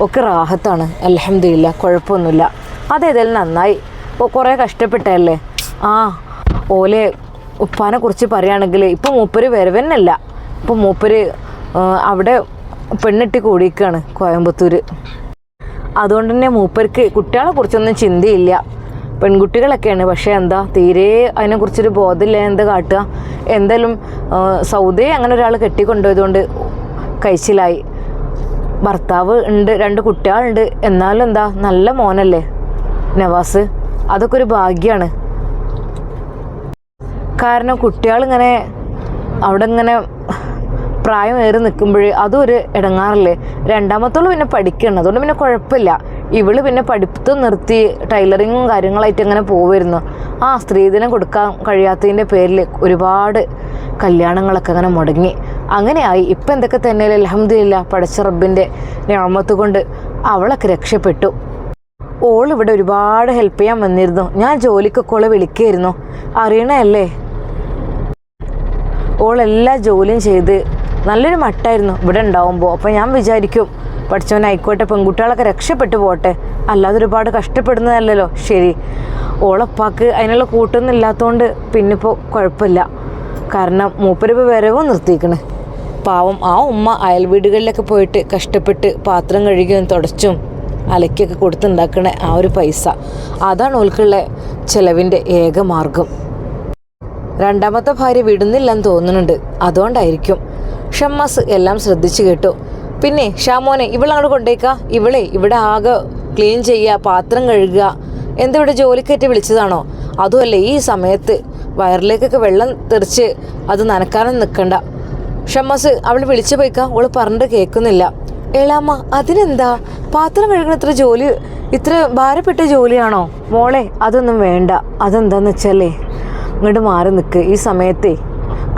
S1: ഒക്കെ റാഹത്താണ്, അൽഹംദുലില്ലാ, കുഴപ്പമൊന്നുമില്ല. അതേതായാലും നന്നായി. കുറേ കഷ്ടപ്പെട്ടല്ലേ. ഓലെ ഉപ്പാനെ കുറിച്ച് പറയുകയാണെങ്കിൽ ഇപ്പം മൂപ്പര് വരവന്നല്ല. ഇപ്പം മൂപ്പര് അവിടെ പെണ്ണിട്ടി കൂടിയിരിക്കുകയാണ് കോയമ്പത്തൂർ. അതുകൊണ്ട് തന്നെ മൂപ്പർക്ക് കുട്ടികളെ കുറിച്ചൊന്നും ചിന്തയില്ല. പെൺകുട്ടികളൊക്കെയാണ്, പക്ഷേ എന്താ തീരെ അതിനെക്കുറിച്ചൊരു ബോധമില്ല. എന്താ കാട്ടുക? എന്തായാലും സൗദി അങ്ങനെ ഒരാൾ കെട്ടിക്കൊണ്ടുപോയതുകൊണ്ട് കഴിച്ചിലായി. ഭർത്താവ് ഉണ്ട്, 2 കുട്ടികളുണ്ട്. എന്നാലും എന്താ, നല്ല മോനല്ലേ നവാസ്. അതൊക്കെ ഒരു ഭാഗ്യമാണ്. കാരണം കുട്ടികളിങ്ങനെ അവിടെ ഇങ്ങനെ പ്രായമേറി നിൽക്കുമ്പോൾ അതും ഒരു ഇടങ്ങാറില്ലേ. രണ്ടാമത്തോളം പിന്നെ പഠിക്കണം, അതുകൊണ്ട് പിന്നെ കുഴപ്പമില്ല. ഇവള് പിന്നെ പഠിത്തം നിർത്തി ടൈലറിങ്ങും കാര്യങ്ങളായിട്ട് അങ്ങനെ പോവുമായിരുന്നു. സ്ത്രീധനം കൊടുക്കാൻ കഴിയാത്തതിൻ്റെ പേരിൽ ഒരുപാട് കല്യാണങ്ങളൊക്കെ അങ്ങനെ മുടങ്ങി. അങ്ങനെയായി. ഇപ്പം എന്തൊക്കെ തന്നെ അൽഹംദുലില്ലാ, പടച്ച റബ്ബിൻ്റെ നിഅമത്ത് കൊണ്ട് അവളൊക്കെ രക്ഷപ്പെട്ടു. ഓളിവിടെ ഒരുപാട് ഹെൽപ്പ് ചെയ്യാൻ വന്നിരുന്നു. ഞാൻ ജോലിക്കൊക്കെ ഓളെ വിളിക്കുകയായിരുന്നു, അറിയണല്ലേ. ഓളെല്ലാ ജോലിയും ചെയ്ത് നല്ലൊരു മട്ടായിരുന്നു ഇവിടെ ഉണ്ടാവുമ്പോൾ. അപ്പോൾ ഞാൻ വിചാരിക്കും, പഠിച്ചവനായിക്കോട്ടെ, പെൺകുട്ടികളൊക്കെ രക്ഷപ്പെട്ടു പോട്ടെ, അല്ലാതെ ഒരുപാട് കഷ്ടപ്പെടുന്നതല്ലല്ലോ ശരി. ഓളപ്പാക്ക് അതിനുള്ള കൂട്ടൊന്നും ഇല്ലാത്തതുകൊണ്ട് പിന്നിപ്പോൾ കുഴപ്പമില്ല. കാരണം മൂപ്പരിപ്പോൾ വരവും നിർത്തിയിരിക്കണ്. പാവം ആ ഉമ്മ അയൽ വീടുകളിലൊക്കെ പോയിട്ട് കഷ്ടപ്പെട്ട് പാത്രം കഴുകിയും തുടച്ചും അലക്കൊക്കെ കൊടുത്തുണ്ടാക്കണ ആ ഒരു പൈസ, അതാണ് ഓൾക്കുള്ള ചിലവിൻ്റെ ഏക മാർഗം. രണ്ടാമത്തെ ഭാര്യ വിടുന്നില്ലെന്ന് തോന്നുന്നുണ്ട്, അതുകൊണ്ടായിരിക്കും. ഷമ്മാസ് എല്ലാം ശ്രദ്ധിച്ചു കേട്ടു. പിന്നെ ഷാമോനെ, ഇവളങ്ങോട്ട് കൊണ്ടേക്കാം. ഇവിടെ ആകെ ക്ലീൻ ചെയ്യുക, പാത്രം കഴുകുക. ഇവിടെ ജോലിക്കയറ്റി വിളിച്ചതാണോ? അതുമല്ലേ ഈ സമയത്ത് വയറിലേക്കൊക്കെ വെള്ളം തെറിച്ച് അത് നനക്കാനും നിൽക്കണ്ട. ഷമ്മാസ്, അവൾ വിളിച്ചു പോയിക്കാ, അവൾ പറഞ്ഞിട്ട് കേൾക്കുന്നില്ല. ഏളാമ്മ, അതിനെന്താ, പാത്രം കഴുകുന്ന ഇത്ര ഭാരപ്പെട്ട ജോലിയാണോ? മോളെ, അതൊന്നും വേണ്ട. അതെന്താന്ന് വെച്ചാലേ, ഇങ്ങോട്ട് മാറി നിൽക്ക്. ഈ സമയത്തെ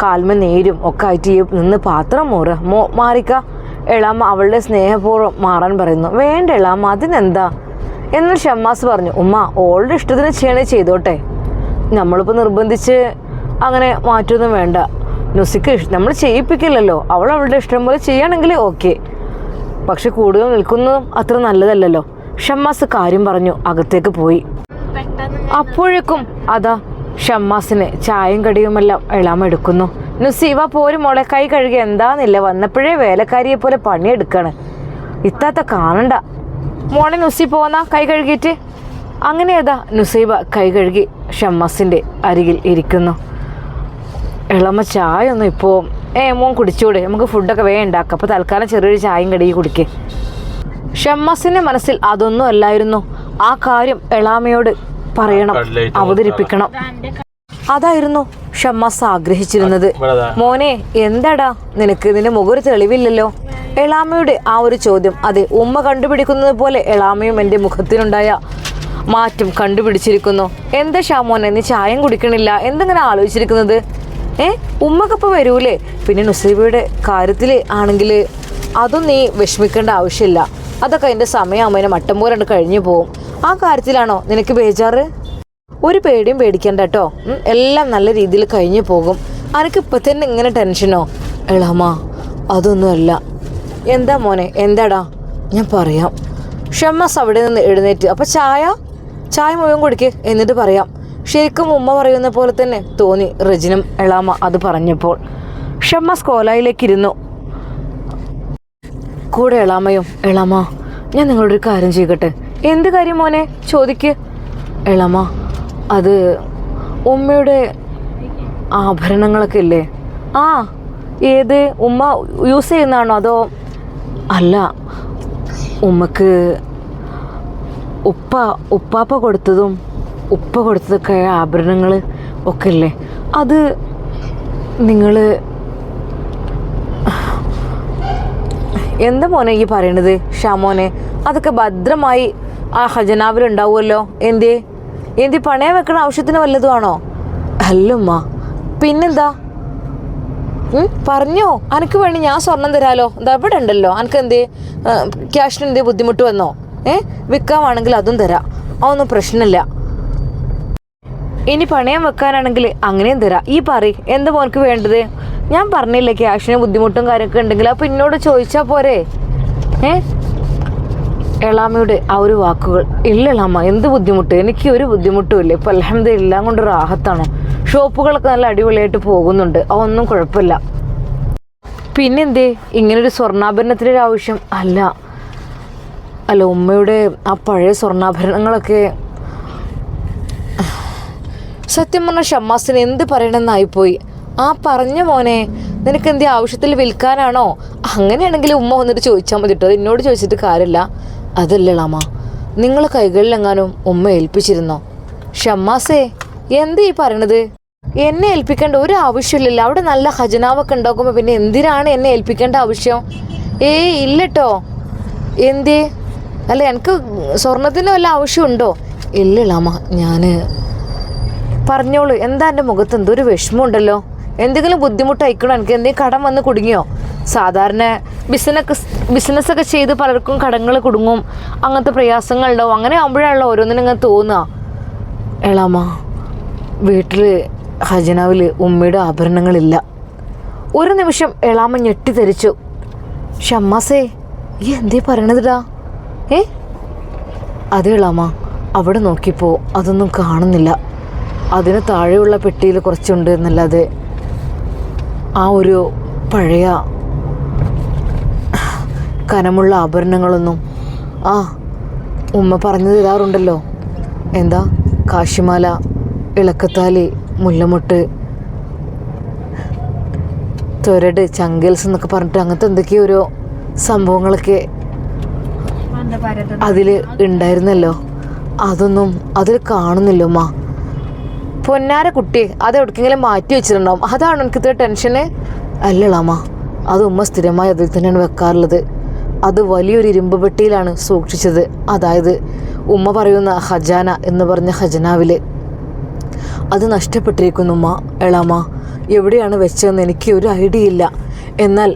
S1: കാൽമ നേരും ഒക്കെ ആയിട്ട് നിന്ന് പാത്രം മാറിക്ക. എളാമ്മ അവളുടെ സ്നേഹപൂർവ്വം മാറാൻ പറയുന്നു. വേണ്ട എളാമ്മ, അതിനെന്താ? എന്നാൽ ഷമ്മാസ് പറഞ്ഞു, ഉമ്മ ഓളുടെ ഇഷ്ടത്തിന് ചെയ്യണേ ചെയ്തോട്ടെ, നമ്മളിപ്പോൾ നിർബന്ധിച്ച് അങ്ങനെ മാറ്റൊന്നും വേണ്ട. നുസിക്ക് നമ്മൾ ചെയ്യിപ്പിക്കില്ലല്ലോ, അവളുടെ ഇഷ്ടം പോലെ ചെയ്യുകയാണെങ്കിൽ ഓക്കെ, പക്ഷെ കൂടുതൽ നിൽക്കുന്നതും അത്ര നല്ലതല്ലല്ലോ. ഷമ്മാസ് കാര്യം പറഞ്ഞു അകത്തേക്ക് പോയി. അപ്പോഴേക്കും അതാ ഷമ്മാസിന് ചായയും കടിയുമെല്ലാം എളാമ എടുക്കുന്നു. നുസീവ പോരും മോളെ, കൈ കഴുകി. എന്താന്നില്ല, വന്നപ്പോഴേ വേലക്കാരിയെ പോലെ പണിയെടുക്കാണ്, ഇത്താത്ത കാണണ്ട. മോളെ നുസി പോന്നാ കൈ കഴുകിയിട്ട്. അങ്ങനെ ഏതാ നുസൈബ കൈ കഴുകി ഷമ്മാസിൻ്റെ അരികിൽ ഇരിക്കുന്നു. ഇളമ ചായ ഒന്നും ഇപ്പോൾ മോൻ കുടിച്ചൂടെ, നമുക്ക് ഫുഡൊക്കെ വേഗം ഉണ്ടാക്കാം, അപ്പോൾ തൽക്കാലം ചെറിയൊരു ചായയും കടിയും കുടിക്കേ. ഷമ്മാസിൻ്റെ മനസ്സിൽ അതൊന്നും അല്ലായിരുന്നു. ആ കാര്യം എളാമയോട് പറയണം, അവതരിപ്പിക്കണം. അതായിരുന്നു ഷമ്മാസ് ആഗ്രഹിച്ചിരുന്നത്. മോനെ, എന്താടാ നിനക്ക്, നിന്റെ മുഖൊരു തെളിവില്ലല്ലോ. എളാമയുടെ ആ ഒരു ചോദ്യം, അതെ, ഉമ്മ കണ്ടുപിടിക്കുന്നത് പോലെ എളാമയും എൻ്റെ മുഖത്തിനുണ്ടായ മാറ്റം കണ്ടുപിടിച്ചിരിക്കുന്നു. എന്താ ഷാമോനെ, നീ ചായം കുടിക്കണില്ല, എന്തെങ്ങനെ ആലോചിച്ചിരിക്കുന്നത്? ഉമ്മക്കപ്പോൾ വരൂലേ? പിന്നെ നുസൈബയുടെ കാര്യത്തിൽ ആണെങ്കിൽ അതും നീ വിഷമിക്കേണ്ട ആവശ്യമില്ല, അതൊക്കെ അതിൻ്റെ സമയമാകുമ്പോൾ മട്ടം പോലെ കഴിഞ്ഞു പോവും. ആ കാര്യത്തിലാണോ നിനക്ക് ബേജാറ്? ഒരു പേടിയും പേടിക്കണ്ട കേട്ടോ, എല്ലാം നല്ല രീതിയിൽ കഴിഞ്ഞു പോകും. അനക്കിപ്പോൾ തന്നെ ഇങ്ങനെ ടെൻഷനോ? എളാമ, അതൊന്നുമല്ല. എന്താ മോനെ, എന്താടാ? ഞാൻ പറയാം. ഷമ്മാസ് അവിടെ നിന്ന് എഴുന്നേറ്റ്, അപ്പോൾ ചായ മുഴുവൻ കുടിക്ക്, എന്നിട്ട് പറയാം. ശരിക്കും ഉമ്മ പറയുന്ന പോലെ തന്നെ തോന്നി റെജിനും എളാമ അത് പറഞ്ഞപ്പോൾ. ഷമ്മാസ് കോലായിലേക്കിരുന്നു. കൂടെ എളാമയും. എളാമ, ഞാൻ നിങ്ങളൊരു കാര്യം ചെയ്യട്ടെ. എന്ത് കാര്യം മോനെ? ചോദിക്ക്. എളാമ, അത് ഉമ്മയുടെ ആഭരണങ്ങളൊക്കെ ഇല്ലേ? ആ, ഏത്? ഉമ്മ യൂസ് ചെയ്യുന്നതാണോ അതോ? അല്ല, ഉമ്മക്ക് ഉപ്പാപ്പ കൊടുത്തതും ഉപ്പ കൊടുത്തതൊക്കെ ആഭരണങ്ങൾ ഒക്കെ ഇല്ലേ, അത് നിങ്ങൾ എന്താ മോനെ ഈ പറയണത്? ഷാമോനെ, അതൊക്കെ ഭദ്രമായി ആ ഖജനാവിലുണ്ടാവുമല്ലോ. എന്തി പണയം വെക്കണ ആവശ്യത്തിന് വല്ലതുമാണോ? അല്ലുമ്മ, പിന്നെന്താ? പറഞ്ഞോ, അനക്ക് വേണ്ടി ഞാൻ സ്വർണം തരാലോ. എന്താ ഇവിടെ ഉണ്ടല്ലോ. അനക്ക് ക്യാഷിന് എന്തേ ബുദ്ധിമുട്ട് വന്നോ? വിൽക്കാമാണെങ്കിൽ അതും തരാം, അതൊന്നും പ്രശ്നമില്ല. ഇനി പണയം വെക്കാനാണെങ്കിൽ അങ്ങനെയും തരാം. ഈ എന്താ മോനക്ക് വേണ്ടത്? ഞാൻ പറഞ്ഞില്ലേ ക്യാഷിന് ബുദ്ധിമുട്ടും കാര്യമൊക്കെ ഉണ്ടെങ്കിൽ അപ്പോൾ എന്നോട് ചോദിച്ചാൽ പോരെ? എളാമയുടെ ആ ഒരു വാക്കുകൾ. ഇല്ല എളാമ, എന്ത് ബുദ്ധിമുട്ട്? എനിക്ക് ഒരു ബുദ്ധിമുട്ടും ഇല്ല. ഇപ്പം അൽഹംദുലില്ലാ കൊണ്ട് റാഹത്താണ്. ഷോപ്പുകളൊക്കെ നല്ല അടിപൊളിയായിട്ട് പോകുന്നുണ്ട്, അതൊന്നും കുഴപ്പമില്ല. പിന്നെന്തേ ഇങ്ങനൊരു സ്വർണ്ണാഭരണത്തിനൊരു ആവശ്യം? അല്ല ഉമ്മയുടെ ആ പഴയ സ്വർണ്ണാഭരണങ്ങളൊക്കെ സത്യം പറഞ്ഞ ഷമ്മാസിന് എന്ത് പറയണമെന്നായിപ്പോയി. ആ പറഞ്ഞ മോനെ, നിനക്ക് എന്തേ ആവശ്യത്തിൽ വിൽക്കാനാണോ? അങ്ങനെയാണെങ്കിൽ ഉമ്മ വന്നിട്ട് ചോദിച്ചാൽ മതി കേട്ടോ, എന്നോട് ചോദിച്ചിട്ട് കാര്യമില്ല. അതല്ലളാമ്മ, നിങ്ങൾ കൈകളിലെങ്ങാനും ഉമ്മ ഏൽപ്പിച്ചിരുന്നോ? ഷമ്മാസേ, എന്താ ഈ പറയണത്? എന്നെ ഏൽപ്പിക്കേണ്ട ഒരു ആവശ്യമില്ലല്ലോ. അവിടെ നല്ല ഖജനാവൊക്കെ ഉണ്ടാക്കുമ്പോൾ പിന്നെ എന്തിനാണ് എന്നെ ഏൽപ്പിക്കേണ്ട ആവശ്യം? ഇല്ലട്ടോ. എന്തേ? അല്ല, എനിക്ക് സ്വർണത്തിന് വല്ല ആവശ്യമുണ്ടോ? ഇല്ലളാമ്മ, ഞാൻ പറഞ്ഞോളൂ. എന്താ എൻ്റെ മുഖത്ത് എന്തൊരു വിഷമമുണ്ടല്ലോ? എന്തെങ്കിലും ബുദ്ധിമുട്ടായിക്കണോ? എനിക്ക് എന്തെങ്കിലും കടം വന്ന് കുടുങ്ങിയോ? സാധാരണ ബിസിനസ്സൊക്കെ ചെയ്ത് പലർക്കും കടങ്ങൾ കുടുങ്ങും, അങ്ങനത്തെ പ്രയാസങ്ങളുണ്ടാവും. അങ്ങനെ ആകുമ്പോഴാണല്ലോ ഓരോന്നിനും ഇങ്ങനെ തോന്നുക. എളാമ്മ, വീട്ടിൽ ഖജനാവിൽ ഉമ്മയുടെ ആഭരണങ്ങളില്ല. ഒരു നിമിഷം എളാമ്മ ഞെട്ടിത്തെറിച്ചു. ഷമ്മാസേ, ഈ എന്തേ പറയണതിടാ? അതെ എളാമ്മ, അവിടെ നോക്കിയപ്പോൾ അതൊന്നും കാണുന്നില്ല. അതിന് താഴെയുള്ള പെട്ടിയിൽ കുറച്ചുണ്ട് എന്നല്ലാതെ ആ ഒരു പഴയ കനമുള്ള ആഭരണങ്ങളൊന്നും. ഉമ്മ പറഞ്ഞു തരാറുണ്ടല്ലോ. എന്താ? കാശിമാല, ഇളക്കത്താലി, മുല്ലമൊട്ട്, തൊരട്, ചങ്കൽസ് എന്നൊക്കെ പറഞ്ഞിട്ട് അങ്ങനത്തെ എന്തൊക്കെയോ ഓരോ സംഭവങ്ങളൊക്കെ അതിൽ ഉണ്ടായിരുന്നല്ലോ. അതൊന്നും അതിൽ കാണുന്നില്ല ഉമ്മ. പൊന്നാര കുട്ടി, അത് എവിടേക്കെങ്കിലും മാറ്റി വെച്ചിട്ടുണ്ടാവും. അതാണ് എനിക്ക് ഇത്ര ടെൻഷന്. അല്ലളാമ്മ, അത് ഉമ്മ സ്ഥിരമായി അതിൽ തന്നെയാണ് വെക്കാറുള്ളത്. അത് വലിയൊരു ഇരുമ്പ് പെട്ടിയിലാണ് സൂക്ഷിച്ചത്. അതായത് ഉമ്മ പറയുന്ന ഖജാന എന്ന് പറഞ്ഞ ഖജനാവിൽ. അത് നഷ്ടപ്പെട്ടിരിക്കുന്നു ഉമ്മ. എളാമ്മ, എവിടെയാണ് വെച്ചതെന്ന് എനിക്ക് ഒരു ഐഡിയ ഇല്ല. എന്നാൽ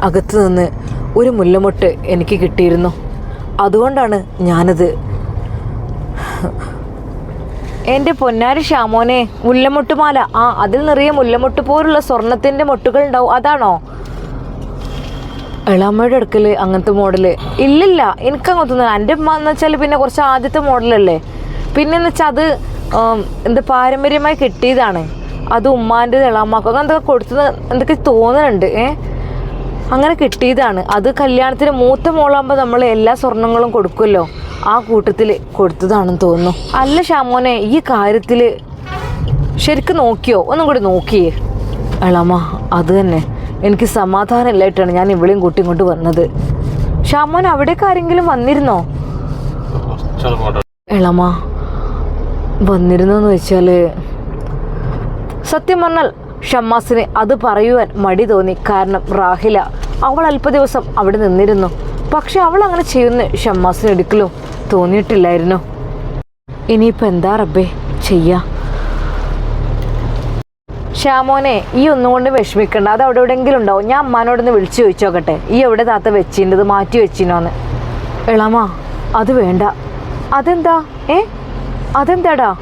S1: അകത്ത് നിന്ന് ഒരു മുല്ലമൊട്ട് എനിക്ക് കിട്ടിയിരുന്നു. അതുകൊണ്ടാണ് ഞാനത്. എൻ്റെ പൊന്നാരി ഷാമോനെ, മുല്ലമൊട്ടുമാല. അതിൽ നിറയെ മുല്ലമൊട്ട് പോലുള്ള സ്വർണത്തിൻ്റെ മൊട്ടുകൾ ഉണ്ടാവും, അതാണോ? എളാമ്മയുടെ അടുക്കൽ അങ്ങനത്തെ മോഡല് ഇല്ലില്ല. എനിക്കങ്ങനത്തൊന്നും. എൻ്റെ ഉമ്മ എന്ന് വെച്ചാൽ പിന്നെ കുറച്ച് ആദ്യത്തെ മോഡലല്ലേ. പിന്നെന്ന് വെച്ചാൽ അത് പാരമ്പര്യമായി കിട്ടിയതാണ്. അത് ഉമ്മാൻ്റെ എളാമ്മക്കും അങ്ങനത്തെ കൊടുത്തത് എന്തൊക്കെ തോന്നുന്നുണ്ട്. അങ്ങനെ കിട്ടിയതാണ്. അത് കല്യാണത്തിന് മൂത്ത മോളാകുമ്പോൾ നമ്മൾ എല്ലാ സ്വർണ്ണങ്ങളും കൊടുക്കുമല്ലോ, ആ കൂട്ടത്തിൽ കൊടുത്തതാണെന്ന് തോന്നുന്നു. അല്ല ഷാമോനെ, ഈ കാര്യത്തിൽ ശരിക്കും നോക്കിയോ? ഒന്നും കൂടി നോക്കിയേ. എളാമ്മ, അത് തന്നെ, എനിക്ക് സമാധാനം ഇല്ലായിട്ടാണ് ഞാൻ ഇവിടെയും കൂട്ടി ഇങ്ങോട്ട് വന്നത്. ഷാമോൻ, അവിടേക്ക് ആരെങ്കിലും വന്നിരുന്നോ? എളാമ്മ, വന്നിരുന്നോന്ന് വെച്ചാൽ സത്യം പറഞ്ഞാൽ ഷമ്മാസിന് അത് പറയുവാൻ മടി തോന്നി. കാരണം റാഹില, അവൾ അല്പ ദിവസം അവിടെ നിന്നിരുന്നു. പക്ഷെ അവൾ അങ്ങനെ ചെയ്യുന്ന ഷമ്മാസിന് ഒരിക്കലും തോന്നിയിട്ടില്ലായിരുന്നു. ഇനിയിപ്പോൾ എന്താ റബ്ബേ ചെയ്യാ? ഷാമോനെ, ഈ ഒന്നും കൊണ്ട് വിഷമിക്കണ്ട. അത് അവിടെ എവിടെയെങ്കിലും ഉണ്ടാവും. ഞാൻ അമ്മാനോടൊന്ന് വിളിച്ചു ചോദിച്ചോക്കട്ടെ, ഈ എവിടെ താത്ത വെച്ചിൻ്റെത് മാറ്റി വെച്ചിനോന്ന്. എളാമ്മ, അത് വേണ്ട. അതെന്താ? അതെന്താടാ?